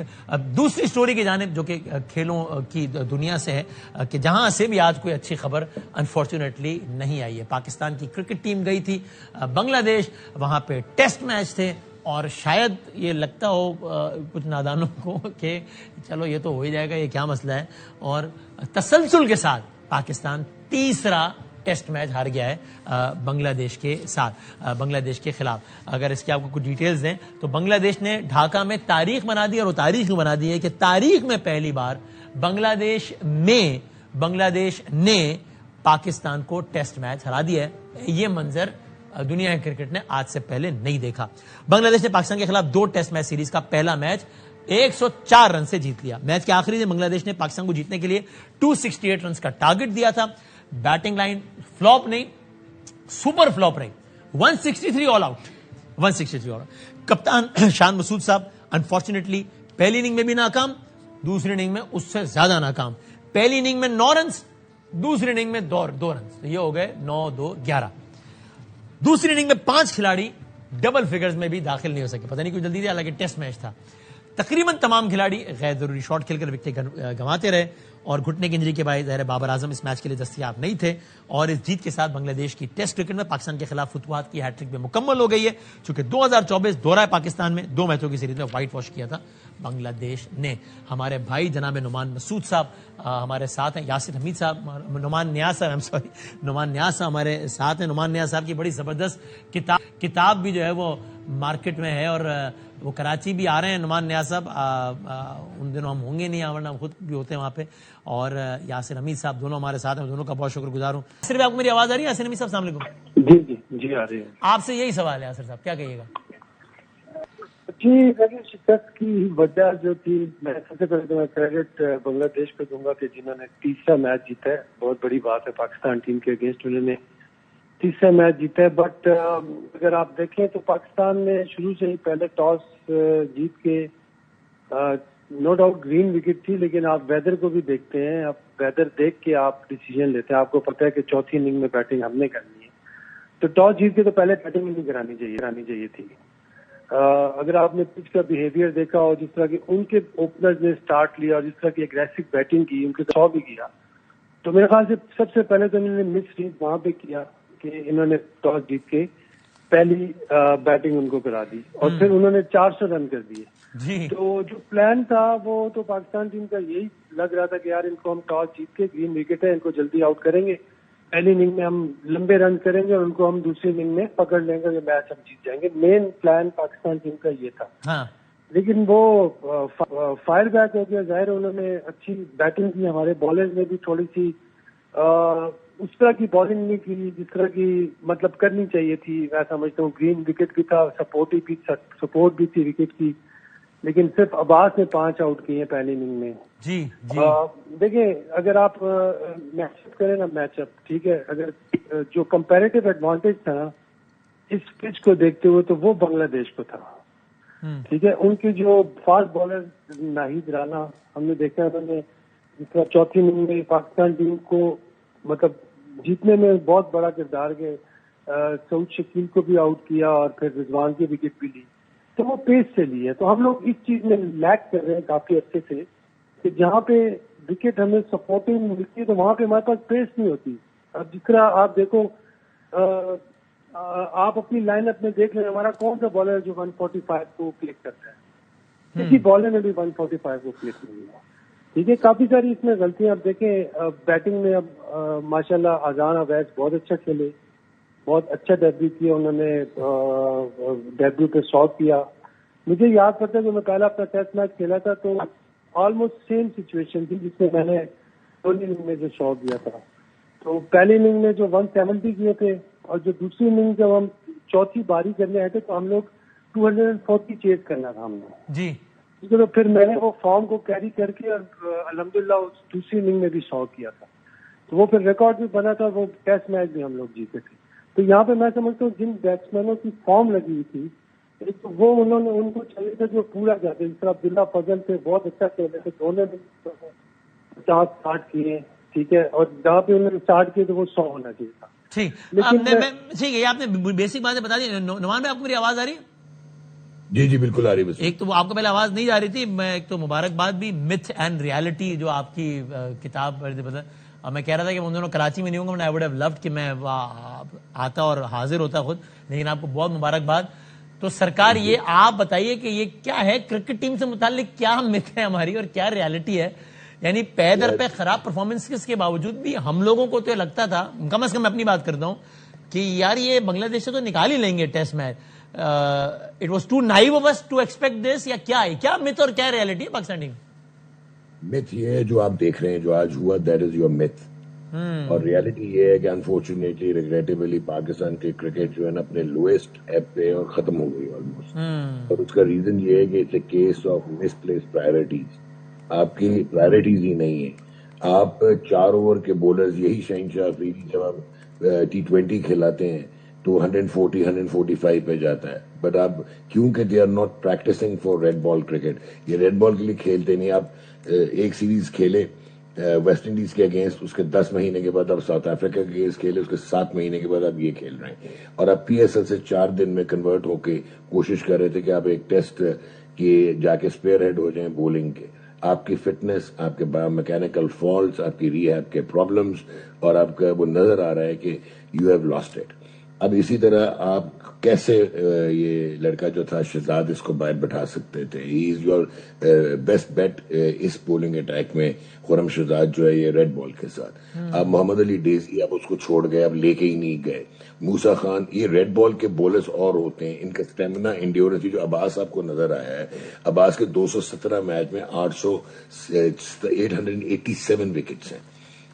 دوسری سٹوری کی جانب, جو کہ کھیلوں کی دنیا سے ہے, کہ جہاں سے بھی آج کوئی اچھی خبر انفارچونیٹلی نہیں آئی ہے. پاکستان کی کرکٹ ٹیم گئی تھی بنگلہ دیش, وہاں پہ ٹیسٹ میچ تھے, اور شاید یہ لگتا ہو کچھ نادانوں کو کہ چلو یہ تو ہو ہی جائے گا, یہ کیا مسئلہ ہے, اور تسلسل کے ساتھ پاکستان تیسرا ٹیسٹ میچ ہار گیا ہے بنگلہ دیش کے ساتھ, بنگلہ دیش کے خلاف. اگر اس کی آپ کو کچھ ڈیٹیلز دیں تو بنگلہ دیش نے ڈھاکہ میں تاریخ بنا دی, اور وہ تاریخ میں بنا دی ہے کہ تاریخ میں پہلی بار بنگلہ دیش نے پاکستان کو ٹیسٹ میچ ہرا دیا ہے. یہ منظر دنیا کے کرکٹ نے آج سے پہلے نہیں دیکھا. بنگلہ دیش نے پاکستان کے خلاف 2 ٹیسٹ میچ سیریز کا پہلا میچ 104 رن سے جیت لیا. میچ کے آخری دن بنگلہ دیش نے پاکستان کو جیتنے کے لیے 268 رنز کا ٹارگٹ دیا تھا. بیٹنگ لائن فلوپ نہیں, سپر فلوپ رہی, 163 آل آؤٹ, 163 آل آؤٹ. کپتان شان مسعود صاحب انفارچونیٹلی پہلی اننگ میں بھی ناکام, دوسری اننگ میں اس سے زیادہ ناکام. پہلی اننگ میں 9 رنز, دوسری اننگ میں 2 رنز, یہ ہو گئے 9-2-11. دوسری اننگ میں 5 کھلاڑی ڈبل فگرز میں بھی داخل نہیں ہو سکے. پتہ نہیں کیوں جلدی تھی, حالانکہ ٹیسٹ میچ تھا. تقریباً تمام کھلاڑی غیر ضروری شاٹ کھیل کر وکٹیں گنواتے رہے اور گھٹنے کی انجری کے باعث ظاہر بابر اعظم اس میچ کے لیے دستیاب نہیں تھے، اور اس جیت کے ساتھ بنگلہ دیش کی ٹیسٹ کرکٹ میں پاکستان کے خلاف فتوحات کی ہیٹ ٹرک میں مکمل ہو گئی ہے، چونکہ 2024 دورہ پاکستان میں 2 میچوں کی سیریز میں وائٹ واش کیا تھا بنگلہ دیش نے۔ ہمارے بھائی جناب نعمان مسعود صاحب ہمارے ساتھ ہیں، یاسر حمید صاحب، نعمان نیاز صاحب ہمارے ساتھ ہیں۔ نعمان نیاز صاحب کی بڑی زبردست کتاب بھی جو ہے وہ مارکیٹ میں ہے، اور وہ کراچی بھی آ رہے ہیں نعمان نیاز صاحب، ان دنوں ہم ہوں گے نہیں، ورنہ خود بھی ہوتے ہیں وہاں پہ، اور یاسر حمید صاحب دونوں ہمارے ساتھ ہیں، دونوں کا بہت شکر گزار ہوں۔ صرف آپ کو میری آواز آ رہی ہے یاسر حمید صاحب؟ السلام علیکم۔ جی آ رہی ہے۔ آپ سے یہی سوال ہے یاسر صاحب، کیا کہیے گا؟ جی شکست کی وجہ جو تھی، میں سب سے پہلے تو میں کریڈٹ بنگلہ دیش کو دوں گا کہ جنہوں نے تیسرا میچ جیتا ہے، بہت بڑی بات ہے پاکستان ٹیم کے اگینسٹ، انہوں نے تیسرا میچ جیتا ہے۔ بٹ اگر آپ دیکھیں تو پاکستان نے شروع سے ہی پہلے ٹاس جیت کے، نو ڈاؤٹ گرین وکٹ تھی، لیکن آپ ویدر کو بھی دیکھتے ہیں، آپ ویدر دیکھ کے آپ ڈیسیژن لیتے ہیں۔ آپ کو پتہ ہے کہ چوتھی اننگ میں بیٹنگ ہم نے کرنی ہے، تو ٹاس جیت کے تو پہلے بیٹنگ نہیں کرانی چاہیے تھی۔ اگر آپ نے پچ کا بیہیویئر دیکھا اور جس طرح کی ان کے اوپنرز نے سٹارٹ لیا اور جس طرح کی اگریسو بیٹنگ کی، ان کے 100 بھی کیا، تو میرے خیال سے سب سے پہلے تو انہوں نے مس ریڈ وہاں پہ کیا کہ انہوں نے ٹاس جیت کے پہلی بیٹنگ ان کو کرا دی، اور پھر انہوں نے 400 رن کر دیے۔ تو جو پلان تھا وہ تو پاکستان ٹیم کا یہی لگ رہا تھا کہ یار ان کو ہم ٹاس جیت کے، گرین وکٹ ہے، ان کو جلدی آؤٹ کریں گے، پہلی اننگ میں ہم لمبے رن کریں گے اور ان کو ہم دوسری اننگ میں پکڑ لیں گے، یہ میچ ہم جیت جائیں گے۔ مین پلان پاکستان ٹیم کا یہ تھا، لیکن وہ فائر بیک ہو گیا۔ ظاہر انہوں نے اچھی بیٹنگ کی، ہمارے بالرز نے بھی تھوڑی سی اس طرح کی بالنگ نہیں کی جس طرح کی مطلب کرنی چاہیے تھی۔ میں سمجھتا ہوں گرین وکٹ بھی تھا، سپورٹ بھی تھی وکٹ کی، لیکن صرف عباس نے 5 آؤٹ کیے ہیں پہلی اننگ میں۔ دیکھیں اگر آپ میچ اپ کریں نا، میچ اپ ٹھیک ہے، اگر جو کمپیریٹو ایڈوانٹیج تھا نا اس پچ کو دیکھتے ہوئے تو وہ بنگلہ دیش کو تھا، ٹھیک ہے۔ ان کے جو فاسٹ بالر ناہید رانا، ہم نے دیکھا انہوں نے جس طرح چوتھی اننگ میں پاکستان ٹیم کو مطلب جیتنے میں بہت بڑا کردار کے، سعود شکیل کو بھی آؤٹ کیا اور پھر رضوان کی وکٹ بھی لی، تو وہ پیس سے لی ہے۔ تو ہم لوگ اس چیز میں لیک کر رہے ہیں کافی عرصے سے کہ جہاں پہ وکٹ ہمیں سپورٹنگ ملتی ہے تو وہاں پہ ہمارے پاس پیس نہیں ہوتی۔ اب جس طرح آپ دیکھو، آپ اپنی لائن اپ میں دیکھ لیں، ہمارا کون سا بالر جو 145 کو کلک کرتا ہے؟ کسی بالر نے بھی 145 کو کلک نہیں کیا، ٹھیک ہے۔ کافی ساری اس میں غلطیاں، اب دیکھیں بیٹنگ میں اب ماشاءاللہ اذان اویس بہت اچھا کھیلے، بہت اچھا ڈیبیو کیا انہوں نے، ڈیبیو پہ 100 کیا۔ مجھے یاد پڑتا ہے کہ میں پہلا اپنا ٹیسٹ میچ کھیلا تھا تو آلموسٹ سیم سچویشن تھی جس میں میں نے پہلی اننگ میں جو 100 کیا تھا، تو پہلی اننگ میں جو 170 کیے تھے، اور جو دوسری اننگ جب ہم چوتھی باری کرنے آئے تھے تو ہم لوگ 240 چیز کرنا تھا ہم نے، تو پھر میں نے وہ فارم کو کیری کر کے اور الحمدللہ دوسری اننگ میں بھی 100 کیا تھا، تو وہ پھر ریکارڈ بھی بنا تھا، وہ ٹیسٹ میچ بھی ہم لوگ جیتے تھے۔ تو یہاں پہ میں سمجھتا ہوں جن بیٹسمینوں کی فارم لگی ہوئی تھی ایک تو وہ انہوں نے ان کو چاہیے تھا جو پورا جاتے، جس طرح عبداللہ فضل تھے، بہت اچھا کھیلے تھے، دونوں نے 50 60 کیے، ٹھیک ہے، اور جہاں پہ انہوں نے 60 کیے تو وہ 100 ہونا چاہیے تھا۔ ٹھیک ہے، آپ نے بیسک باتیں بتا دی۔ نعمان بھائی آپ کو میری آواز آ رہی ہے؟ جی بالکل آ رہی ہے۔ ایک تو وہ آپ کو پہلے آواز نہیں جا رہی تھی، میں ایک تو مبارکباد بھی متھ اینڈ ریالٹی جو آپ کی کتاب، میں کہہ رہا تھا کہ ان دونوں کراچی میں نہیں ہوں گا، آئی ووڈ ہیو لوڈ کہ میں آتا اور حاضر ہوتا خود، لیکن آپ کو بہت مبارکباد۔ تو سرکار یہ آپ بتائیے کہ یہ کیا ہے، کرکٹ ٹیم سے متعلق کیا متھ ہے ہماری اور کیا ریالٹی ہے؟ یعنی پے در پہ خراب پرفارمنس کے باوجود بھی ہم لوگوں کو تو لگتا تھا، کم از کم میں اپنی بات کرتا ہوں، کہ یار یہ بنگلہ دیش سے تو نکال ہی لیں گے test match. It was too naive of us to expect this, یا کیا ہے، کیا مت اور کیا ریالٹی ہے پاکستان ٹیم؟ مت یہ ہے جو آپ دیکھ رہے ہیں، جو آج ہوا، دیٹ از یور مت، اور ریالٹی یہ ہے کہ انفارچونیٹلی ریگریٹیبلی پاکستان کے کرکٹ جو ہے نا اپنے لوئسٹ ایپ پہ اور ختم ہو گئی آلموسٹ، اور اس کا ریزن یہ ہے کہ it's a case of misplaced priorities. آپ کی پرائرٹیز ہی نہیں ہے۔ آپ 4 اوور کے بولرز، یہی شہنشاہ افریدی جب آپ T20 کھلاتے ہیں تو 140 145 پہ جاتا ہے، بٹ آپ کیونکہ they are not practicing for red ball cricket, یہ ریڈ بال کے لیے کھیلتے نہیں۔ آپ ایک سیریز کھیلے ویسٹ انڈیز کے اگینسٹ، اس کے 10 مہینے کے بعد آپ ساؤتھ افریقہ کے اگینسٹ کھیلے، اس کے 7 مہینے کے بعد آپ یہ کھیل رہے ہیں، اور آپ PSL سے 4 دن میں کنورٹ ہو کے کوشش کر رہے تھے کہ آپ ایک ٹیسٹ کہ جا کے اسپیئر ہیڈ ہو جائیں بولنگ کے. آپ کی فٹنس, آپ کے میکینیکل فالٹس, آپ کی ری ہیب کے پرابلمس, اور آپ کا وہ نظر آ رہا ہے کہ یو ہیو لاسٹ اٹ. اب اسی طرح آپ کیسے یہ لڑکا جو تھا شہزاد, اس کو باہر بٹھا سکتے تھے؟ He is your best bet اس بولنگ اٹیک میں. خرم شہزاد جو ہے یہ ریڈ بال کے ساتھ. اب محمد علی ڈیزی آپ اس کو چھوڑ گئے, اب لے کے ہی نہیں گئے. موسیٰ خان, یہ ریڈ بال کے بولرز اور ہوتے ہیں, ان کا اسٹیمنا انڈیورنس. جو عباس آپ کو نظر آیا ہے, عباس کے 217 میچ میں 887 وکٹس ہیں,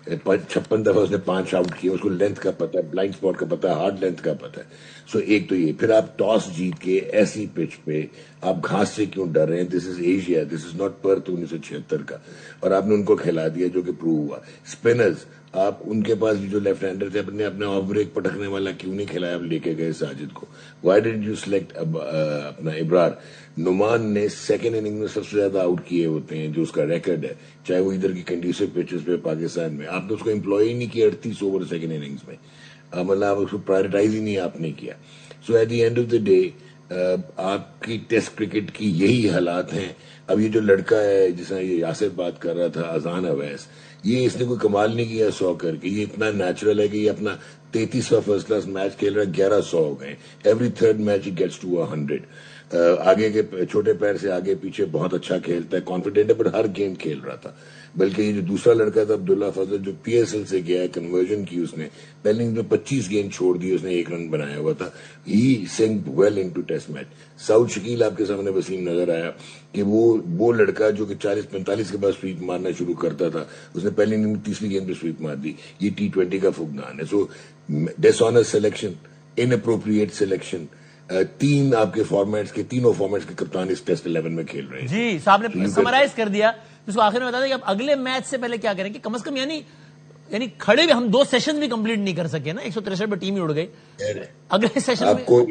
56 دفعہ اس نے 5 آؤٹ کیے. اس کو لینتھ کا پتہ ہے, بلائنڈ اسپاٹ کا پتہ ہے, ہارڈ لینتھ کا پتہ ہے. سو ایک تو یہ, پھر آپ ٹاس جیت کے ایسی پچ پہ آپ گھاس سے کیوں ڈر رہے ہیں؟ This is Asia, this is not Perth 1976 کا, اور آپ نے ان کو کھلا دیا جو کہ پروو ہوا. اسپنرز, آپ ان کے پاس جو لیفٹ ہینڈر تھے, اپنے آف بریک پٹکنے والا کیوں نہیں کھلایا؟ آپ لے کے گئے ساجد کو. وائی ڈڈ یو سلیکٹ اپنا ابرار؟ نعمان نے سیکنڈ اننگ میں سب سے زیادہ آؤٹ کیے ہوتے ہیں جو اس کا ریکارڈ ہے, چاہے وہ ادھر کی کنڈیشن پچز پہ پاکستان میں. آپ نے اس کو امپلائی نہیں کیا 38 اوور سیکنڈ اننگز میں, مطلب اس کو پرائرٹائز ہی نہیں آپ نے کیا. So at the end of the day آپ کی ٹیسٹ کرکٹ کی یہی حالات ہیں. اب یہ جو لڑکا ہے جس طرح یہ یاسر بات کر رہا تھا, اذان اویس, یہ اس نے کوئی کمال نہیں کیا 100 کر کے. یہ اتنا نیچرل ہے کہ یہ اپنا 33واں فرسٹ کلاس میچ کھیل رہا ہے, 1100 ہو گئے. ایوری تھرڈ میچ ہی گیٹس ٹو 100. آگے کے چھوٹے پیر سے آگے پیچھے بہت اچھا کھیلتا ہے, کانفیڈنٹ ہے, بٹ ہر گیم کھیل رہا تھا. بلکہ یہ جو دوسرا لڑکا تھا عبداللہ فضل, جو پی ایس ایل سے گیا ہے, کنورژن کی اس نے, پہلے میں 25 گیند چھوڑ دی, اس نے 1 رن بنایا ہوا تھا. He sunk well in two test match. Saud Shakeel آپ کے سامنے وسیم نظر آیا کہ وہ لڑکا جو کہ 40-45 کے بعد سویپ مارنا شروع کرتا تھا, اس نے پہلی اننگ میں 30ویں گیند پہ سویپ مار دی. یہ T20 کا فقدان ہے. سو ڈس آنر سلیکشن, ان اپروپریٹ سلیکشن, 3 آپ کے فارمیٹس کے, تینوں فارمیٹس کے کپتان اس ٹیسٹ 11 میں کھیل رہے ہیں. جی صاحب نے سمرائز کر دیا, جس کو آخر میں بتا دیں کہ اب اگلے میچ سے پہلے کیا کریں کہ کم از کم یعنی کھڑے بھی ہم 2 سیشن بھی کمپلیٹ نہیں کر سکے نا, 163 پہ ٹیم ہی اڑ گئی. اگلے سیشن آپ کو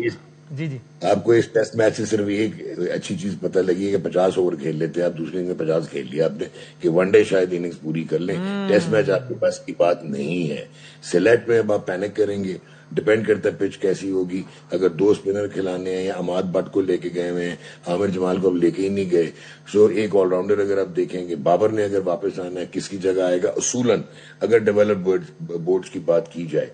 جی آپ کو اس ٹیسٹ میچ سے صرف ایک اچھی چیز پتہ لگی ہے کہ 50 اوور کھیل لیتے ہیں آپ, دوسرے اننگ میں 50 کھیل لیا آپ نے کہ ون ڈے شاید اننگز پوری کر لیں. ٹیسٹ میچ آپ کے پاس کی بات نہیں ہے. سلیکٹ میں اب آپ پینک کریں گے, ڈپینڈ کرتا ہے پچ کیسی ہوگی. اگر 2 اسپنر کھلانے ہیں, یا اماد بٹ کو لے کے گئے ہوئے ہیں, عامر جمال کو اب لے کے ہی نہیں گئے. سو ایک آل راؤنڈر اگر آپ دیکھیں گے, بابر نے اگر واپس آنا ہے, کس کی جگہ آئے گا؟ اصولاً اگر ڈیولپ بورڈز کی بات کی جائے,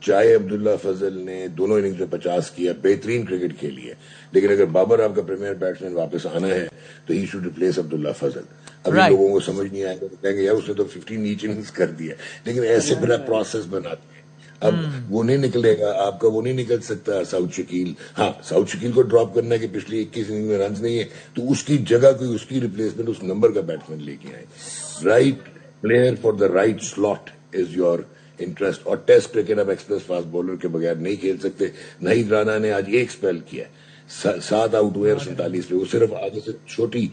چاہے عبداللہ فضل نے دونوں اننگز میں 50 کیا, بہترین کرکٹ کھیلی ہے, لیکن اگر بابر آپ کا پریمیئر بیٹسمین واپس آنا ہے تو ہی شوڈ ریپلیس عبداللہ فضل. ابھی لوگوں کو سمجھ نہیں آئے گا, کہیں گے یار اس نے تو 15 ایچ اننگز کر دیا, لیکن ایسے پھر آپ پروسیس بناتے ہیں. اب وہ نہیں نکلے گا آپ کا, وہ نہیں نکل سکتا سعود شکیل. ہاں سعود شکیل کو ڈراپ کرنا ہے کہ پچھلی 21 اننگ میں رنز نہیں ہے, تو اس کی جگہ کوئی اس کی ریپلیسمنٹ اس نمبر کا بیٹسمین لے کے آئے. Right player for the right slot is your interest. اور ٹیسٹ کرکٹ اب ایکسپریس فاسٹ بولر کے بغیر نہیں کھیل سکتے. نہید رانا نے آج 1 اسپیل کیا, 7 آؤٹ ہوئے 47 پہ. وہ صرف آگے سے چھوٹی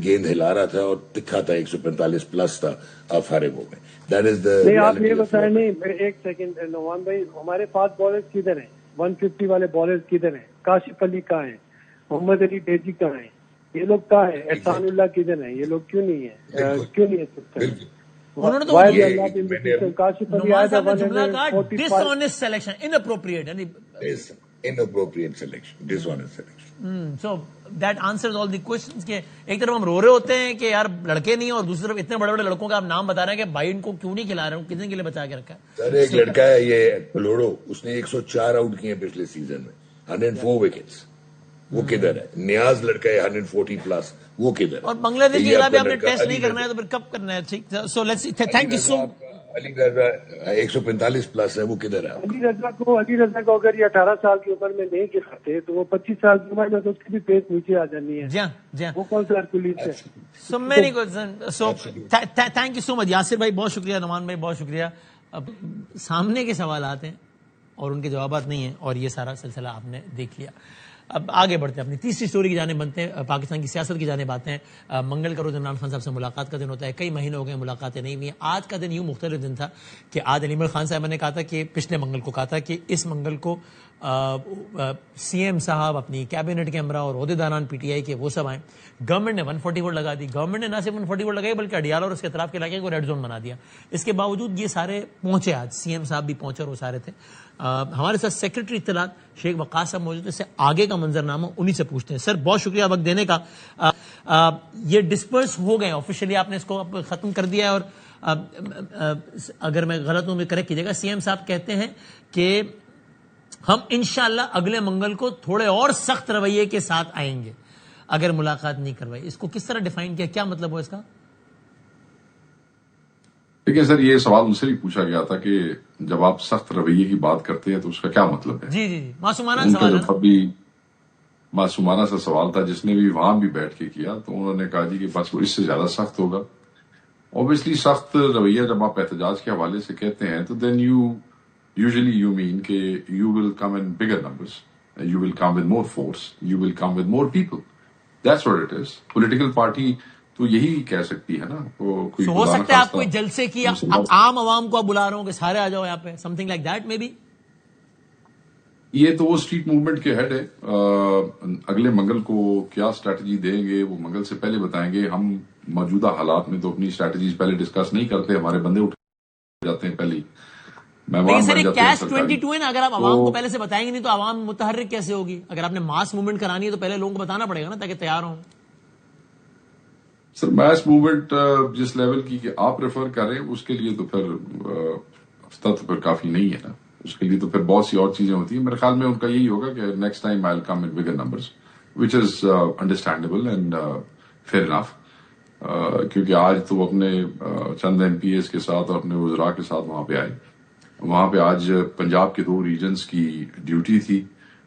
گیند ہلا رہا تھا اور تکھا تھا, 145 پلس تھا, آپ فارغ ہو گئے. نہیں آپ یہ بتائیں, نہیں ایک سیکنڈ نعمان بھائی, ہمارے فاسٹ بالرز کدھر ہیں؟ 150 والے بالرز کدھر ہیں؟ کاشف علی کہاں ہیں؟ محمد علی ڈیزی کہاں ہیں؟ یہ لوگ کہاں ہیں؟ احسان اللہ کدھر ہیں؟ یہ لوگ کیوں نہیں ہیں؟ کیوں نہیں ہے؟ انہوں نے تو کاشف علی نعمان صاحب نے جملہ کہا ڈس honest selection, in appropriate, inappropriate selection, dishonest selection. So that answers all the questions. کہ ایک طرف ہم رو رہے ہوتے ہیں کہ یار لڑکے نہیں, اور دوسری طرف اتنے بڑے بڑے لڑکوں کا آپ نام بتا رہے ہیں کہ بھائی ان کو کیوں نہیں کھلا رہے ہیں, کتنے کے لیے بچا کے رکھا ہے. سر ایک لڑکا ہے یہ پلوڑو, اس نے 104 آؤٹ کیے پچھلے سیزن میں, 104 وکٹس. وہ کدھر ہے؟ نیاز لڑکا ہے 140 پلس, وہ کدھر ہے؟ اور بنگلہ دیش کے خلاف آپ نے ٹیسٹ نہیں کرنا ہے تو پھر کب کرنا ہے؟ ٹھیک, so let's thank you so. Ali Raza 145 plus ہے, وہ کدھر ہے؟ علی رضا کو اگر یہ 18 سال کی عمر میں نہیں کھلاتے تو وہ 25 سال کی عمر میں تو اس کی بھی پیس نیچے آ جانی ہے. جی وہ کون سا ہرکولیس ہے؟ So many so thank you so much. Yasir بھائی بہت شکریہ, نعمان بھائی بہت شکریہ. اب سامنے کے سوالات ہیں اور ان کے جوابات نہیں ہیں, اور یہ سارا سلسلہ آپ نے دیکھ لیا. اب آگے بڑھتے ہیں, اپنی تیسری سٹوری کی جانب بنتے ہیں. پاکستان کی سیاست کی جانب آتے ہیں. منگل کا روز عمران خان صاحب سے ملاقات کا دن ہوتا ہے, کئی مہینے ہو گئے ملاقاتیں نہیں ہوئی. آج کا دن یوں مختلف دن تھا کہ آج علی عمران خان صاحب نے کہا تھا کہ پچھلے منگل کو کہا تھا کہ اس منگل کو سی ایم صاحب, اپنی کیبنٹ کے امرا اور عہدیداران پی ٹی آئی کے وہ سب آئیں. گورنمنٹ نے 140 ووٹ لگا دی. گورنمنٹ نے نہ صرف 140 ووٹ لگائی بلکہ اڈیالہ اور اس کے اطراف کے علاقے کو ریڈ زون بنا دیا. اس کے باوجود یہ سارے پہنچے, آج سی ایم صاحب بھی پہنچے اور وہ سارے تھے. ہمارے ساتھ سیکرٹری اطلاعات شیخ وقاص صاحب موجود. اس سے آگے کا کا منظرنامہ انہی سے پوچھتے ہیں. سر بہت شکریہ وقت دینے کا. یہ ڈسپرس ہو گئے آفیشیلی, آپ نے اس کو ختم کر دیا ہے, اور اگر میں غلط ہوں کریکٹ کیجیے گا. سی ایم صاحب کہتے ہیں کہ ہم انشاءاللہ اگلے منگل کو تھوڑے اور سخت رویے کے ساتھ آئیں گے اگر ملاقات نہیں کروائی. اس کو کس طرح ڈیفائن کیا, کیا مطلب ہو اس کا؟ دیکھیں سر, یہ سوال ان سے بھی پوچھا گیا تھا کہ جب آپ سخت رویے کی بات کرتے ہیں تو اس کا کیا مطلب ہے. جی معصومانہ سوال ہے, بھی معصومانہ سا سوال تھا. جس نے بھی وہاں بھی بیٹھ کے کیا تو انہوں نے کہا جی کہ بس وہ اس سے زیادہ سخت ہوگا. اوبیسلی سخت رویہ جب آپ احتجاج کے حوالے سے کہتے ہیں تو دین usually you mean کہ you will come in bigger numbers, you will come with more force, you will come with more people. That's what it is. Political party تو یہی کہہ سکتی ہے نا. ہو سکتا ہے آپ کوئی جلسے کی عام عوام کو آپ بلا رہے ہوں کہ سارے آ جاؤ یہاں پہ, something like that maybe. یہ تو وہ اسٹریٹ موومنٹ کے ہیڈ ہے. اگلے منگل کو کیا اسٹریٹجی دیں گے وہ منگل سے پہلے بتائیں گے. ہم موجودہ حالات میں تو اپنی اسٹریٹجیز پہلے ڈسکس نہیں کرتے, ہمارے بندے اٹھ جاتے ہیں پہلے. لیکن سر یہ کیش 22 ہے نا, اگر آپ عوام کو پہلے سے بتائیں گے نہیں تو عوام متحرک کیسے ہوگی؟ اگر آپ نے ماس موومنٹ کرانی ہے تو پہلے لوگوں کو بتانا پڑے گا نا تاکہ تیار ہوں. سر ماس موومنٹ جس لیول کی کہ آپ ریفر کر رہے ہیں اس کے لیے تو پھر ہفتہ تو پھر کافی نہیں ہے نا. اس کے لیے تو پھر بہت سی اور چیزیں ہوتی ہیں. میرے خیال میں ان کا یہی ہوگا کہ next time I will come in bigger numbers which is understandable and fair enough. کیونکہ آج تو اپنے چند ایم پی ایز کے ساتھ اور اپنے وزراء کے ساتھ وہاں پہ آئے. وہاں پہ آج پنجاب کے 2 ریجنز کی ڈیوٹی تھی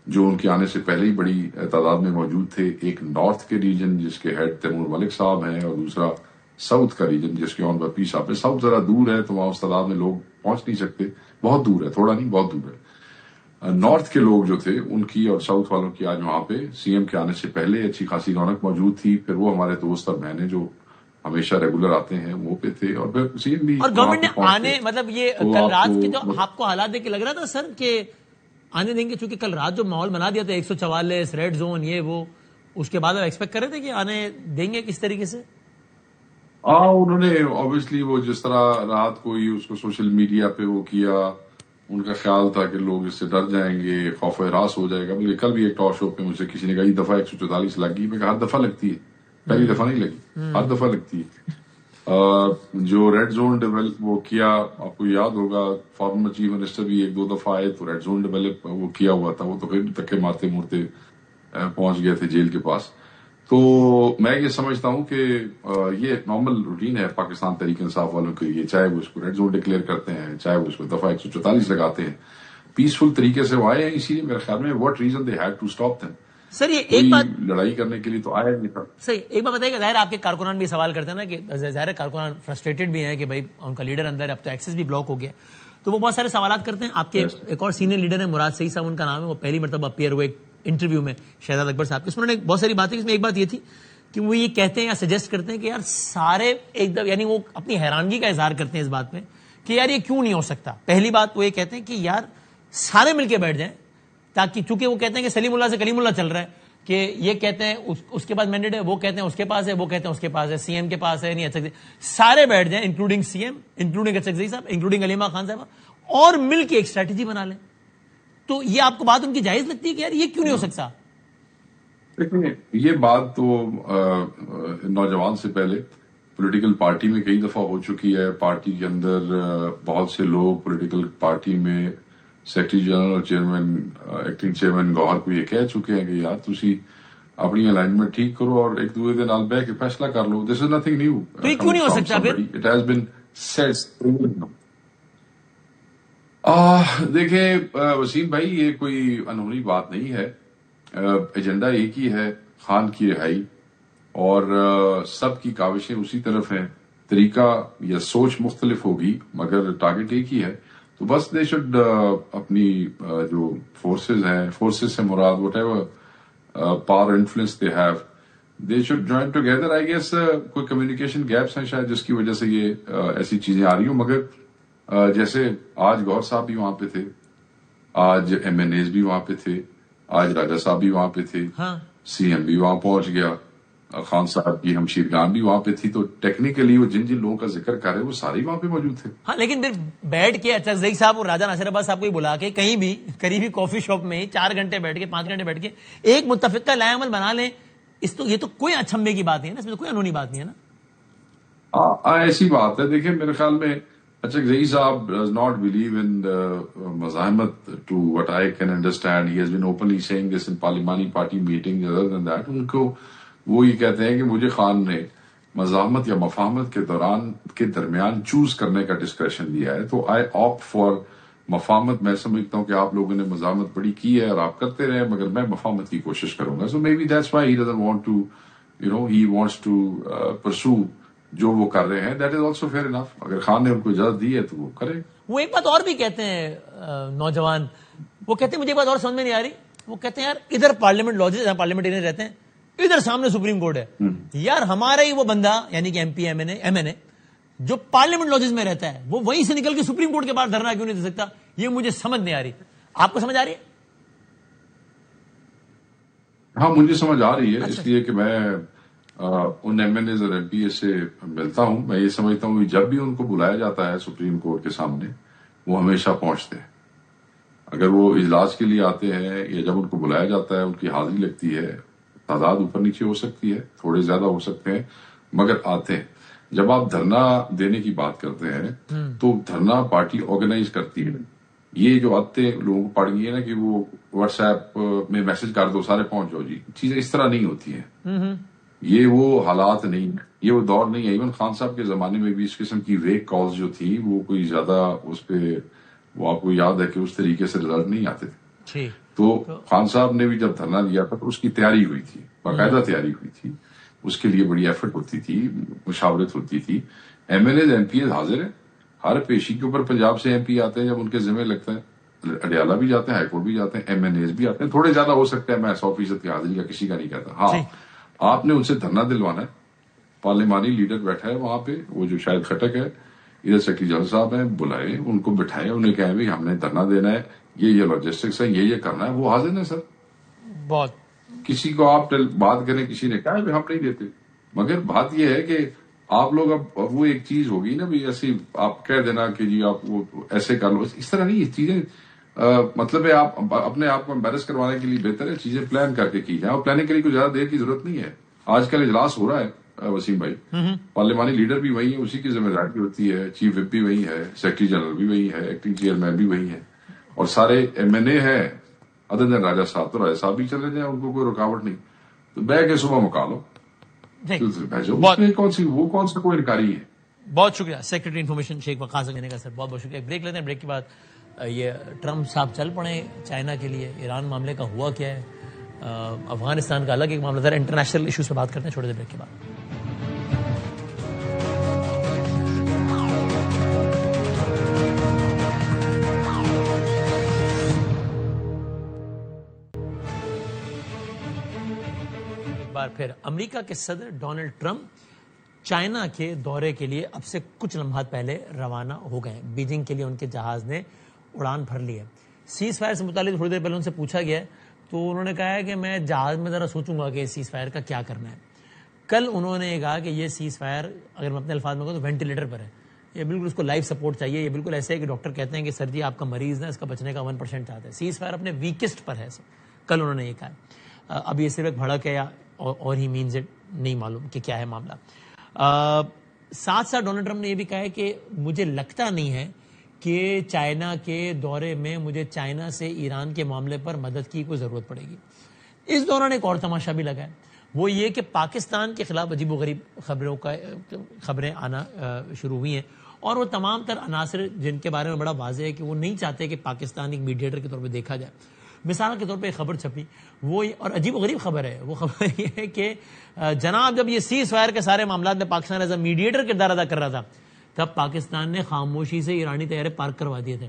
جو ان کے آنے سے پہلے ہی بڑی تعداد میں موجود تھے. ایک نارتھ کے ریجن جس کے ہیڈ تیمور ملک صاحب ہیں, اور دوسرا ساؤتھ کا ریجن جس کے آن بپی صاحب ہے. ساؤتھ ذرا دور ہے تو وہاں اس تعداد میں لوگ پہنچ نہیں سکتے, بہت دور ہے, تھوڑا نہیں بہت دور ہے. نارتھ کے لوگ جو تھے ان کی اور ساؤتھ والوں کی آج وہاں پہ سی ایم کے آنے سے پہلے اچھی خاصی رونق موجود تھی. پھر وہ ہمارے دوست اور بہنیں جو ہمیشہ ریگولر آتے ہیں وہ پہ تھے, اور پھر سی ایم بھی. اور گورنمنٹ نے آنے مطلب یہ کل رات کے جو آپ کو حالات دیکھ کے لگ رہا تھا سر کہ آنے دیں گے, چونکہ کل رات جو ماحول بنا دیا تھا 144 ریڈ زون یہ وہ, اس کے بعد آپ ایکسپیکٹ کر رہے تھے کہ آنے دیں گے کس طریقے سے؟ انہوں نے اوبیسلی وہ جس طرح رات کو ہی اس کو سوشل میڈیا پہ وہ کیا, ان کا خیال تھا کہ لوگ اس سے ڈر جائیں گے, خوف و ہراس ہو جائے گا. بلکہ کل بھی ایک ٹاک شو پہ مجھ سے کسی نے کہا یہ دفعہ 144 لگ گئی. میں کہا ہر دفعہ لگتی ہے, پہلی دفعہ نہیں لگی, ہر دفعہ لگتی ہے. جو ریڈ زون ڈیولپ وہ کیا, آپ کو یاد ہوگا فارمر چیف منسٹر بھی 1-2 دفعہ آئے تو ریڈ زون ڈیولپ وہ کیا ہوا تھا. وہ تو پھر دھکے مارتے مورتے پہنچ گئے تھے جیل کے پاس. تو میں یہ سمجھتا ہوں کہ یہ نارمل روٹین ہے پاکستان تحریک انصاف والوں کے لیے, چاہے وہ اس کو ریڈ زون ڈکلیئر کرتے ہیں, چاہے وہ اس کو دفعہ 144 لگاتے ہیں. پیسفل طریقے سے وہ آئے ہیں, اسی لیے میرے خیال میں what reason they had to stop them. Sir یہ ایک بات لڑائی کرنے کے لیے تو آیا نہیں تھا. صحیح, ایک بات بتائیے کہ ظاہر آپ کے کارکنان بھی سوال کرتے ہیں نا کہ ظاہر کارکنان فرسٹریٹڈ بھی ہیں کہ بھائی ان کا لیڈر اندر, اب تو ایکسس بھی بلاک ہو گیا, تو وہ بہت سارے سوالات کرتے ہیں. آپ کے ایک اور سینئر لیڈر ہیں مراد سعید صاحب, ان کا نام ہے, وہ پہلی مرتبہ اپیئر ہوئے ایک انٹرویو میں شہزاد اکبر صاحب کے, اس میں انہوں نے بہت ساری باتیں, اس میں ایک بات یہ تھی کہ وہ یہ کہتے ہیں یا سجیسٹ کرتے ہیں کہ یار سارے ایک دم, یعنی وہ اپنی حیرانگی کا اظہار کرتے ہیں اس بات میں کہ یار یہ کیوں نہیں ہو سکتا. پہلی بات وہ یہ کہتے ہیں کہ یار سارے مل کے بیٹھ جائیں, تاکہ چونکہ وہ کہتے ہیں کہ سلیم اللہ سے کلیم اللہ چل رہا ہے, کہ یہ کہتے ہیں اس کے پاس مینڈیٹ ہے, وہ کہتے ہیں اس کے پاس ہے, وہ کہتے ہیں اس کے پاس ہے, سی ایم کے پاس ہے, نہیں اچھا سارے بیٹھ جائیں انکلوڈنگ سی ایم, انکلوڈنگ اچھا صاحب, انکلوڈنگ علیمہ خان صاحب, اور مل کے ایک اسٹریٹجی بنا لیں. تو یہ آپ کو بات ان کی جائز لگتی ہے کہ یار یہ کیوں نہیں ہو سکتا؟ دیکھیں یہ بات تو نوجوان سے پہلے پولیٹیکل پارٹی میں کئی دفعہ ہو چکی ہے. پارٹی کے اندر بہت سے لوگ پولیٹیکل پارٹی میں سیکرٹری جنرل اور چیئرمین ایکٹنگ چیئرمین گوہر کو یہ کہہ چکے ہیں کہ یار تسی اپنی الائنمنٹ ٹھیک کرو اور ایک دوسرے کے نال بیٹھ کے فیصلہ کر لو. دس از نتھنگ نیو. تو یہ کیوں نہیں ہو سکتا پھر؟ It has been said. دیکھیں وسیم بھائی, یہ کوئی انہونی بات نہیں ہے. ایجنڈا ایک ہی ہے, خان کی رہائی, اور سب کی کاوشیں اسی طرف ہیں. طریقہ یا سوچ مختلف ہوگی مگر ٹارگٹ ایک ہی ہے. تو بس دے شوڈ اپنی جو فورسز ہیں, فورسز سے مراد whatever power influence they have, they should join together. I guess کوئی کمیونیکیشن گیپس ہیں شاید جس کی وجہ سے یہ ایسی چیزیں آ رہی ہوں. مگر جیسے آج گوہر صاحب بھی وہاں پہ تھے, آج ایم این ایز بھی وہاں پہ تھے, آج راجہ صاحب بھی وہاں پہ تھے, سی ایم بھی وہاں پہنچ گیا, خان صاحب کی ہمشیرگان بھی وہاں پہ تھی، تو ٹیکنیکلی وہ جن جن لوگوں کا ذکر کر رہے وہ سارے وہاں پہ موجود تھے. ہاں لیکن پھر بیٹھ کے اچھا زئی صاحب اور راجہ ناصر عباس صاحب کو ہی بلا کے کہیں بھی قریبی کافی شاپ میں 4 گھنٹے بیٹھ کے 5 گھنٹے بیٹھ کے ایک متفقہ لائے عمل بنا لیں، یہ تو کوئی اچھمبے کی بات نہیں ہے نا، اس میں تو کوئی انہونی بات نہیں ہے نا. ایسی بات ہے. دیکھیں میرے خیال میں اچھا زئی صاحب does not believe in مزاحمت to what I can understand. He has been openly saying this in Parliamani party meetings. Other than that ان کو وہ یہ کہتے ہیں کہ مجھے خان نے مزاحمت یا مفاہمت کے درمیان چوز کرنے کا ڈسکریشن دیا ہے، تو آئی آپٹ فار مفاہمت. میں سمجھتا ہوں کہ آپ لوگوں نے مزاحمت بڑی کی ہے اور آپ کرتے رہے، مگر میں مفاہمت کی کوشش کروں گا. So maybe that's why he doesn't want to he wants to pursue جو وہ کر رہے ہیں. That is also fair enough. اگر خان نے ان کو اجازت دی ہے تو وہ کرے. وہ ایک بات اور بھی کہتے ہیں نوجوان، وہ کہتے ہیں مجھے ایک بات اور سمجھ میں نہیں آ رہی، وہ کہتے ہیں یار ادھر پارلیمنٹ لاجز جہاں پارلیمنٹرین رہتے ہیں، ادھر سامنے سپریم کورٹ ہے. یار ہمارا ہی وہ بندہ یعنی کہ ایم این اے جو پارلیمنٹ لاجز میں رہتا ہے، وہ وہیں سے نکل کے سپریم کورٹ کے باہر دھرنا کیوں نہیں دے سکتا؟ یہ مجھے سمجھ نہیں آ رہی. آپ کو سمجھ آ رہی ہے؟ ہاں مجھے سمجھ آ رہی ہے، اس لیے کہ میں ان ایم این ایز اور ایم پی اے سے ملتا ہوں. میں یہ سمجھتا ہوں کہ جب بھی ان کو بلایا جاتا ہے سپریم کورٹ کے سامنے وہ ہمیشہ پہنچتے ہیں. اگر وہ اجلاس کے لیے آتے ہیں یا جب ان کو بلایا جاتا ہے ان کی حاضری لگتی ہے، تعداد اوپر نیچے ہو سکتی ہے، تھوڑے زیادہ ہو سکتے ہیں، مگر آتے ہیں. جب آپ دھرنا دینے کی بات کرتے ہیں تو دھرنا پارٹی آرگنائز کرتی ہے. یہ جو آتے ہیں لوگوں کو پڑ گئی ہے نا کہ وہ واٹس ایپ میں میسج کر دو سارے پہنچ جاؤ، جی چیزیں اس طرح نہیں ہوتی ہیں. یہ وہ حالات نہیں، یہ وہ دور نہیں ہے. ایون خان صاحب کے زمانے میں بھی اس قسم کی ویک کالز جو تھی وہ کوئی زیادہ اس پہ وہ آپ کو یاد ہے کہ اس طریقے سے رزلٹ نہیں آتے تھے. تو خان صاحب نے بھی جب دھرنا دیا تھا تو اس کی تیاری ہوئی تھی، باقاعدہ تیاری ہوئی تھی، اس کے لیے بڑی ایفرٹ ہوتی تھی، مشاورت ہوتی تھی. MNAs MPAs حاضر ہیں. ہر پیشی کے اوپر پنجاب سے ایم پی آتے ہیں جب ان کے ذمہ لگتا ہے، اڈیالہ بھی جاتے ہیں، ہائی کورٹ بھی جاتے ہیں، ایم این ایز بھی آتے ہیں. تھوڑے زیادہ ہو سکتے ہیں، میں 100% کی حاضری کا کسی کا نہیں کہتا. ہاں آپ نے ان سے دھرنا دلوانا ہے. پارلیمانی لیڈر بیٹھا ہے وہاں پہ، وہ جو شاید خٹک ہے، ادھر سیکرٹری جنرل صاحب ہیں، بلائے ان کو بٹھائے، انہیں کہیں بھی ہم نے دھرنا دینا ہے، یہ لاجسٹکس ہے، یہ کرنا ہے. وہ حاضر ہیں سر. بہت کسی کو آپ بات کریں، کسی نے کہا بھی ہم نہیں دیتے، مگر بات یہ ہے کہ آپ لوگ اب وہ ایک چیز ہوگی نا بھی ایسی آپ کہہ دینا کہ جی آپ وہ ایسے کر لو، اس طرح نہیں. یہ چیزیں مطلب ہے آپ اپنے آپ کو امبیرس کروانے کے لیے بہتر ہے چیزیں پلان کر کے کی جائیں، اور پلاننگ کے لیے کوئی زیادہ دیر کی ضرورت نہیں ہے. آج کل اجلاس ہو رہا ہے وسیم بھائی، پارلیمانی لیڈر بھی وہی ہے، اسی کی ذمہ داری ہوتی ہے، چیف وپ بھی وہی ہے، سیکرٹری جنرل بھی وہی ہے، ایکٹنگ چیئرمین بھی وہی ہے، اور سارے ایم این اے ہیں ادر دین راجہ صاحب. تو راجہ صاحب بھی چلے جائیں، ان کو کوئی رکاوٹ نہیں. تو بہ کے صبح مکا لو، کون سا کوئی انکاری ہے. بہت شکریہ سیکرٹری انفارمیشن شیخ وقاص دینے کا سر، بہت بہت شکریہ. بریک لیتے ہیں، بریک کے بعد یہ ٹرمپ صاحب چل پڑے چائنا کے لیے، ایران معاملے کا ہوا کیا ہے، افغانستان کا الگ ایک معاملہ تھا، انٹرنیشنل ایشوز پہ بات کرتے ہیں چھوٹے سے بریک کے بعد. بار پھر امریکہ کے صدر ڈونلڈ ٹرمپ چائنا کے دورے کے لیے اب سے کچھ لمحات پہلے روانہ ہو گئے. بیجنگ کے لیے ان کے جہاز نے اڑان بھر لی ہے. سیز فائر سے متعلق تھوڑی دیر پہلے ان سے پوچھا گیا تو انہوں نے کہا ہے کہ میں جہاز میں ذرا سوچوں گا کہ سیز فائر کا کیا کرنا ہے. کل انہوں نے یہ کہا کہ یہ سیز فائر اگر میں اپنے الفاظ میں کہوں تو وینٹیلیٹر پر ہے، یہ بالکل اس کو لائف سپورٹ چاہیے. یہ بالکل ایسے ہے کہ ڈاکٹر کہتے ہیں کہ سر جی آپ کا مریض ہے، اس کا بچنے کا 1% چاہتے ہیں. سیز فائر اپنے ویکسٹ پر ہے. کل انہوں نے یہ کہا. اب یہ صرف ایک بھڑک ہے یا اور ہی مینز اٹ نہیں معلوم کہ کیا ہے معاملہ. ساتھ ساتھ ڈونلڈ ٹرمپ نے یہ بھی کہا ہے کہ مجھے لگتا نہیں ہے کہ چائنا کے دورے میں مجھے چائنا سے ایران کے معاملے پر مدد کی کوئی ضرورت پڑے گی. اس دوران ایک اور تماشا بھی لگا ہے، وہ یہ کہ پاکستان کے خلاف عجیب و غریب خبریں آنا شروع ہوئی ہیں، اور وہ تمام تر عناصر جن کے بارے میں بڑا واضح ہے کہ وہ نہیں چاہتے کہ پاکستان ایک میڈیٹر کے طور پہ دیکھا جائے. مثال کے طور پہ ایک خبر چھپی، وہ اور عجیب و غریب خبر ہے، وہ خبر یہ ہے کہ جناب جب یہ سیز فائر کے سارے معاملات میں پاکستان ایز اے میڈیٹر کردار ادا کر رہا تھا، تب پاکستان نے خاموشی سے ایرانی طیارے پارک کروا دیے تھے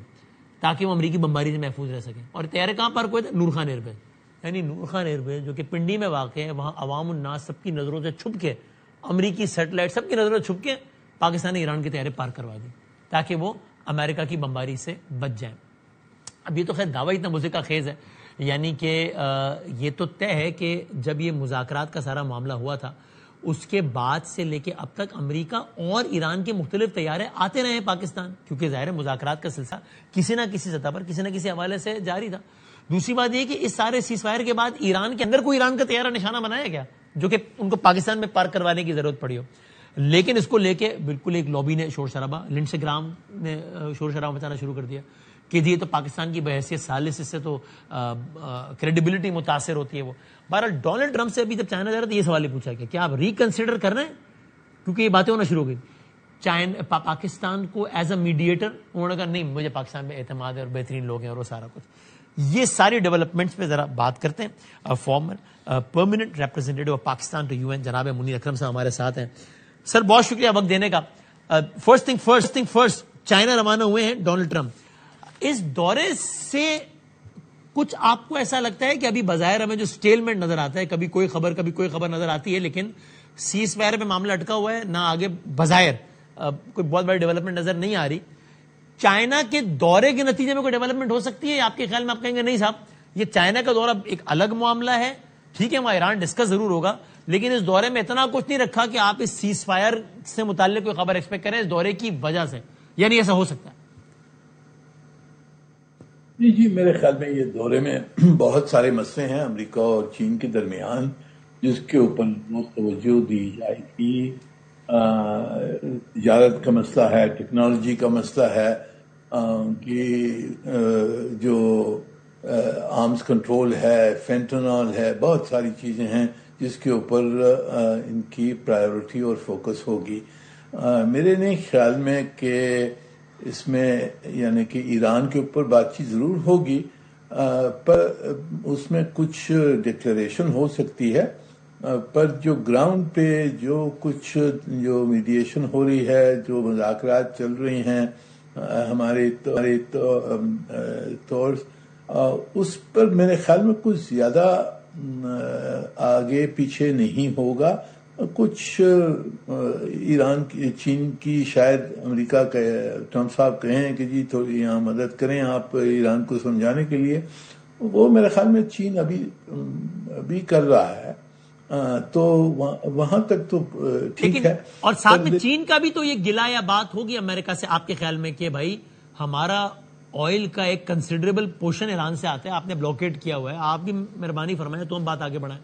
تاکہ وہ امریکی بمباری سے محفوظ رہ سکیں. اور طیارے کہاں پارک ہوئے تھے؟ نور خان ایئر بیس. یعنی نور خان ایئر بیس جو کہ پنڈی میں واقع ہے، وہاں عوام الناس سب کی نظروں سے چھپ کے، امریکی سیٹلائٹ سب کی نظروں سے چھپ کے پاکستان نے ایران کے طیارے پارک کروا دی تاکہ وہ امریکہ کی بمباری سے بچ جائیں. اب یہ تو خیر دعویٰ اتنا مزے کا خیز ہے، یعنی کہ یہ تو طے ہے کہ جب یہ مذاکرات کا سارا معاملہ ہوا تھا اس کے بعد سے لے کے اب تک امریکہ اور ایران کے مختلف طیارے آتے رہے ہیں پاکستان، کیونکہ ظاہر مذاکرات کا سلسلہ کسی نہ کسی سطح پر کسی نہ کسی حوالے سے جاری تھا. دوسری بات یہ کہ اس سارے سیز فائر کے بعد ایران کے اندر کوئی ایران کا طیارہ نشانہ بنایا گیا جو کہ ان کو پاکستان میں پارک کروانے کی ضرورت پڑی ہو. لیکن اس کو لے کے بالکل ایک لابی نے شور شرابہ، لنڈسے گرام نے شور شرابہ مچانا شروع کر دیا کہ جی یہ تو پاکستان کی بحیثیت ثالث، اس سے تو کریڈیبلٹی متاثر ہوتی ہے. وہ بہرحال ڈونلڈ ٹرمپ سے ابھی جب چائنا جا رہا تھا یہ سوال ہی پوچھا کہ کیا آپ ریکنسیڈر کر رہے ہیں، کیونکہ یہ باتیں ہونا شروع ہو گئی پاکستان کو ایز اے میڈیٹر. انہوں نے کہا نہیں مجھے پاکستان میں اعتماد ہے اور بہترین لوگ ہیں اور وہ سارا کچھ. یہ ساری ڈیولپمنٹس پہ ذرا بات کرتے ہیں. Former permanent representative of Pakistan to UN جناب منیر اکرم صاحب ہمارے ساتھ ہیں. سر بہت شکریہ وقت دینے کا. فرسٹ تھنگ فرسٹ چائنا روانہ ہوئے ہیں ڈونلڈ ٹرمپ. اس دورے سے کچھ آپ کو ایسا لگتا ہے کہ ابھی بظاہر ہمیں جو سٹیلمنٹ نظر آتا ہے، کبھی کوئی خبر نظر آتی ہے لیکن سیز فائر پہ معاملہ اٹکا ہوا ہے، نہ آگے بظاہر کوئی بہت بڑی ڈیولپمنٹ نظر نہیں آ رہی. چائنا کے دورے کے نتیجے میں کوئی ڈیولپمنٹ ہو سکتی ہے آپ کے خیال میں؟ آپ کہیں گے نہیں صاحب یہ چائنا کا دورہ ایک الگ معاملہ ہے، ٹھیک ہے وہاں ایران ڈسکس ضرور ہوگا لیکن اس دورے میں اتنا کچھ نہیں رکھا کہ آپ اس سیز فائر سے متعلق کوئی خبر ایکسپیکٹ کریں اس دورے کی وجہ سے، یعنی ایسا ہو سکتا ہے؟ جی میرے خیال میں یہ دورے میں بہت سارے مسئلے ہیں امریکہ اور چین کے درمیان جس کے اوپر توجہ دی جائے گی. تجارت کا مسئلہ ہے، ٹیکنالوجی کا مسئلہ ہے کہ جو آرمز کنٹرول ہے، فینٹانول ہے، بہت ساری چیزیں ہیں جس کے اوپر ان کی پرائیورٹی اور فوکس ہوگی. میرے نہیں خیال میں کہ اس میں یعنی کہ ایران کے اوپر بات چیت ضرور ہوگی پر اس میں کچھ ڈکلیریشن ہو سکتی ہے، پر جو گراؤنڈ پہ جو کچھ جو میڈیشن ہو رہی ہے، جو مذاکرات چل رہی ہیں ہمارے طور اس پر میرے خیال میں کچھ زیادہ آگے پیچھے نہیں ہوگا. کچھ ایران کی چین کی شاید امریکہ کے ٹرمپ صاحب کہیں کہ جی تھوڑی یہاں مدد کریں آپ ایران کو سمجھانے کے لیے، وہ میرے خیال میں چین ابھی کر رہا ہے تو وہاں تک تو ٹھیک ہے. اور ساتھ میں چین کا بھی تو یہ گلا یا بات ہوگی امریکہ سے آپ کے خیال میں کہ بھائی ہمارا آئل کا ایک کنسیڈریبل پورشن ایران سے آتا ہے، آپ نے بلاکیٹ کیا ہوا ہے، آپ بھی مہربانی فرمائیں تو ہم بات آگے بڑھائیں.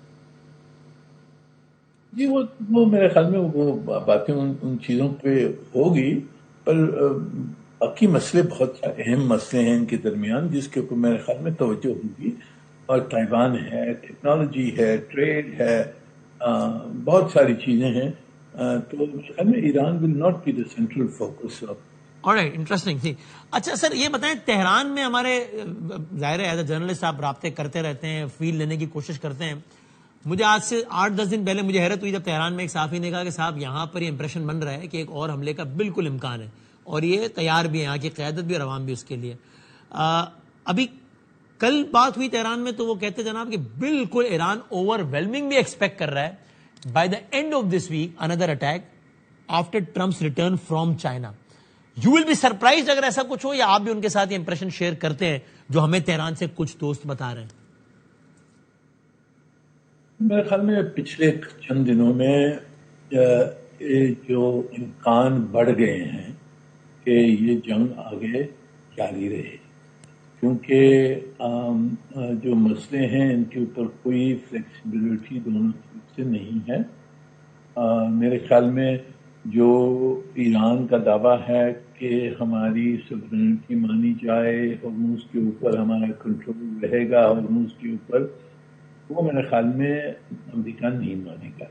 جی وہ میرے خیال میں وہ باتیں ان چیزوں پہ ہوگی پر باقی مسئلے بہت اہم مسئلے ہیں ان کے درمیان جس کے اوپر میرے خیال میں توجہ ہوگی. اور تائیوان ہے، ٹیکنالوجی ہے، ٹریڈ ہے، بہت ساری چیزیں ہیں تو میرے خیال میں Iran will not be the central focus of. Alright, interesting تھی. اچھا سر یہ بتائیں تہران میں ہمارے ظاہر ہے ایز اے جرنلسٹ آپ رابطے کرتے رہتے ہیں، فیل لینے کی کوشش کرتے ہیں. مجھے آج سے 8-10 دن پہلے مجھے حیرت ہوئی جب تہران میں ایک صحافی نے کہا کہ صاحب یہاں پر یہ امپریشن بن رہا ہے کہ ایک اور حملے کا بالکل امکان ہے اور یہ تیار بھی ہے، یہاں کی قیادت بھی اور عوام بھی اس کے لیے. ابھی کل بات ہوئی تہران میں تو وہ کہتے جناب کہ بالکل ایران اوور ویلمنگ بھی ایکسپیکٹ کر رہا ہے by the end of this week اندر attack after Trump's return from China. You will be surprised اگر ایسا کچھ ہو، یا آپ بھی ان کے ساتھ یہ امپریشن شیئر کرتے ہیں جو ہمیں تہران سے کچھ دوست بتا رہے ہیں؟ میرے خیال میں پچھلے چند دنوں میں جو امکان بڑھ گئے ہیں کہ یہ جنگ آگے جاری رہے، کیونکہ جو مسئلے ہیں ان کے اوپر کوئی فلیکسیبلٹی دونوں طرف سے نہیں ہے. میرے خیال میں جو ایران کا دعویٰ ہے کہ ہماری سوورنٹی مانی جائے، ہرمز کے اوپر ہمارا کنٹرول رہے گا، ہرمز کے اوپر، وہ میرے خیال میں امریکہ نہیں مانے گا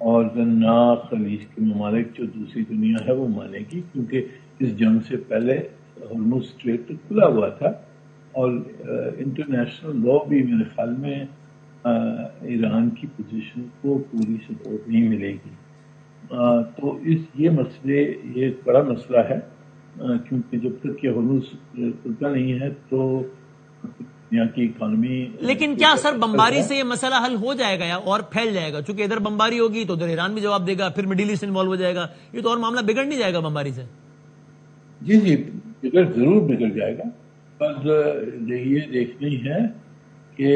اور نہ خلیج کے ممالک جو دوسری دنیا ہے وہ مانے گی، کیونکہ اس جنگ سے پہلے ہرمز اسٹریٹ کھلا ہوا تھا اور انٹرنیشنل لا بھی میرے خیال میں ایران کی پوزیشن کو پوری سپورٹ نہیں ملے گی. تو یہ مسئلے یہ ایک بڑا مسئلہ ہے کیونکہ جب تک یہ ہرمز کھلتا نہیں ہے تو دنیا کی اکانومی. لیکن کیا سر بمباری سے یہ مسئلہ حل ہو جائے گا یا اور پھیل جائے گا؟ چونکہ ادھر بمباری ہوگی تو ادھر ایران بھی جواب دے گا، پھر مڈل ایسٹ انوالو ہو جائے گا، یہ تو اور معاملہ بگڑ نہیں جائے گا بمباری سے؟ جی ضرور بگڑ جائے گا، پر یہ دیکھنی ہے کہ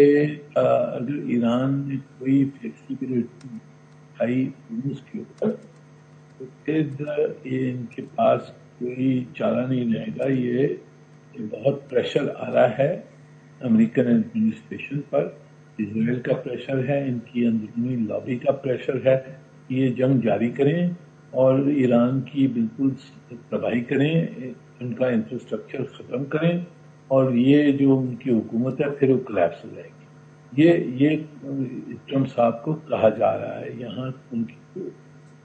اگر ایران نے کوئی فلیکسیبلٹی دکھائی اس کے اوپر تو پھر یہ ان کے پاس کوئی چارہ نہیں رہے گا. یہ بہت پریشر آ رہا ہے امریکن ایڈمنسٹریشن پر, اسرائیل کا پریشر ہے, ان کی اندرونی لابی کا پریشر ہے کہ یہ جنگ جاری کریں اور ایران کی بالکل تباہی کریں, ان کا انفراسٹرکچر ختم کریں, اور یہ جو ان کی حکومت ہے پھر وہ کولیپس ہو جائے گی. یہ ٹرمپ صاحب کو کہا جا رہا ہے یہاں ان کی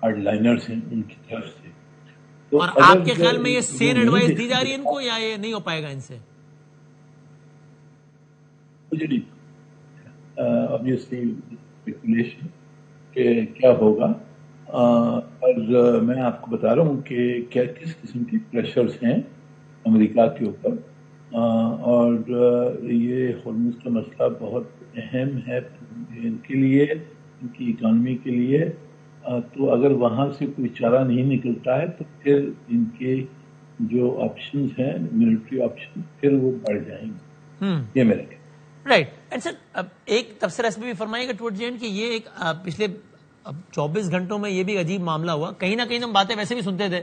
ہارڈ لائنرز ہیں ان کی طرف سے. اور آپ کے خیال میں یہ سین ایڈوائس دی جا رہی ہے ان کو, یا یہ نہیں ہو پائے گا ان سے؟ جی obviously speculation کہ کیا ہوگا, اور میں آپ کو بتا رہا ہوں کہ کیا کس قسم کی پریشرز ہیں امریکہ کے اوپر, اور یہ ہرمز کا مسئلہ بہت اہم ہے ان کے لیے, ان کی اکانومی کے لیے. تو اگر وہاں سے کوئی چارہ نہیں نکلتا ہے تو پھر ان کے جو آپشنز ہیں ملٹری آپشن پھر وہ بڑھ جائیں گے. یہ میرا کہنا. رائٹ. اینڈ سر ایک تبصرہ اس میں بھی فرمائیے گا ٹوڈ جی اینڈ کہ یہ ایک پچھلے 24 گھنٹوں میں یہ بھی عجیب معاملہ ہوا. کہیں نہ کہیں ہم باتیں ویسے بھی سنتے تھے,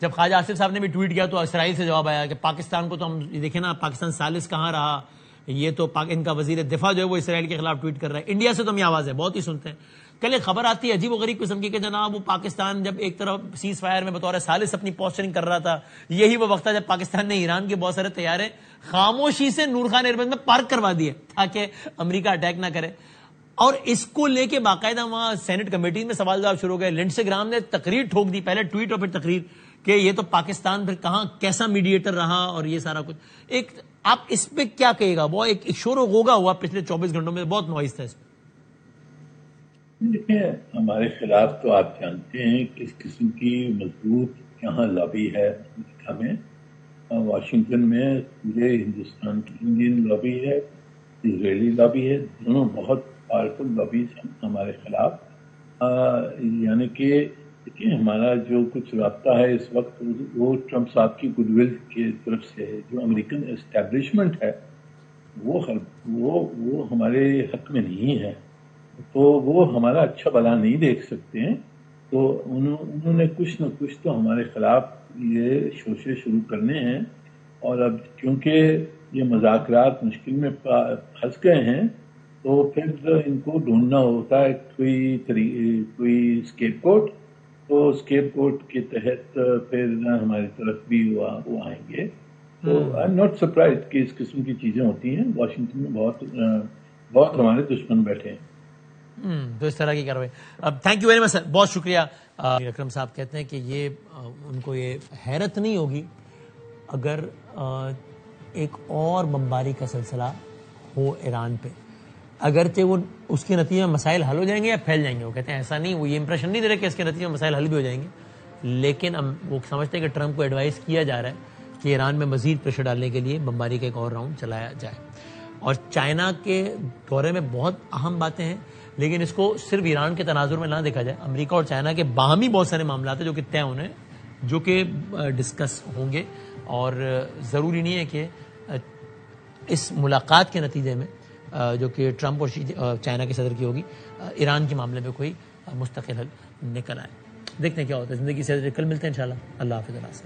جب خواجہ آصف صاحب نے بھی ٹویٹ کیا تو اسرائیل سے جواب آیا کہ پاکستان کو تو ہم دیکھیں نا, پاکستان ثالث کہاں رہا, یہ تو ان کا وزیر دفاع جو ہے وہ اسرائیل کے خلاف ٹویٹ کر رہا ہے. انڈیا سے تو ہم یہ آوازیں بہت ہی سنتے ہیں. کل ایک خبر آتی ہے عجیب و غریب قسم کی کہ جناب وہ پاکستان جب ایک طرف سیز فائر میں بطور ثالث اپنی پوسچرنگ کر رہا تھا, یہی وہ وقت تھا جب پاکستان نے ایران کے بہت سارے طیارے خاموشی سے نور خان ایئر بیس میں پارک کروا دیے تاکہ امریکہ اٹیک نہ کرے. اور اس کو لے کے باقاعدہ وہاں سینٹ کمیٹی میں سوال جواب شروع ہو گئے. لنڈسے گرام نے تقریر ٹھوک دی, پہلے ٹویٹ اور پھر تقریر, کہ یہ تو پاکستان پھر کہاں کیسا میڈیٹر رہا اور یہ سارا کچھ. ایک آپ اس پہ کیا کہے گا؟ وہ ایک شور و غوغا ہوا پچھلے 24 گھنٹوں میں, بہت نوائز تھا اس پہ. دیکھیں ہمارے خلاف تو آپ جانتے ہیں کس قسم کی مضبوط یہاں لابی ہے امریکہ میں, واشنگٹن میں پورے ہندوستان کی انڈین لابی ہے, اسرائیلی لابی ہے, دونوں بہت پاورفل لابیز ہیں ہمارے خلاف. یعنی کہ دیکھیں ہمارا جو کچھ رابطہ ہے اس وقت وہ ٹرمپ صاحب کی گڈ ول کی طرف سے ہے. جو امریکن اسٹیبلشمنٹ ہے وہ ہمارے حق میں نہیں ہے, تو وہ ہمارا اچھا بھلا نہیں دیکھ سکتے ہیں. تو انہوں نے کچھ نہ کچھ تو ہمارے خلاف یہ شوشے شروع کرنے ہیں, اور اب کیونکہ یہ مذاکرات مشکل میں پھنس گئے ہیں تو پھر ان کو ڈھونڈنا ہوتا ہے کوئی اسکیپ کوٹ. تو اسکیپ کوٹ کے تحت پھر ہماری طرف بھی وہ آئیں گے. تو آئی ایم ناٹ سرپرائز کہ اس قسم کی چیزیں ہوتی ہیں. واشنگٹن میں بہت ہمارے دشمن بیٹھے ہیں. تو اس طرح کی کاروائی. تھینک یو ویری مچ سر, بہت شکریہ. اکرم صاحب کہتے ہیں کہ یہ ان کو یہ حیرت نہیں ہوگی اگر ایک اور بمباری کا سلسلہ ہو ایران پہ, اگرچہ وہ اس کے نتیجے میں مسائل حل ہو جائیں گے یا پھیل جائیں گے. وہ کہتے ہیں ایسا نہیں, وہ یہ امپریشن نہیں دے رہے کہ اس کے نتیجے میں مسائل حل بھی ہو جائیں گے, لیکن وہ سمجھتے ہیں کہ ٹرمپ کو ایڈوائز کیا جا رہا ہے کہ ایران میں مزید پریشر ڈالنے کے لیے بمباری کا ایک اور راؤنڈ چلایا جائے. اور چائنا کے دورے میں بہت اہم باتیں ہیں, لیکن اس کو صرف ایران کے تناظر میں نہ دیکھا جائے. امریکہ اور چائنا کے باہمی بہت سارے معاملات ہیں جو کہ طے ہونے, جو کہ ڈسکس ہوں گے, اور ضروری نہیں ہے کہ اس ملاقات کے نتیجے میں جو کہ ٹرمپ اور چائنا کے صدر کی ہوگی, ایران کے معاملے میں کوئی مستقل حل نکل آئے. دیکھتے ہیں کیا ہوتا ہے. زندگی سے کل ملتے ہیں انشاءاللہ. اللہ حافظ.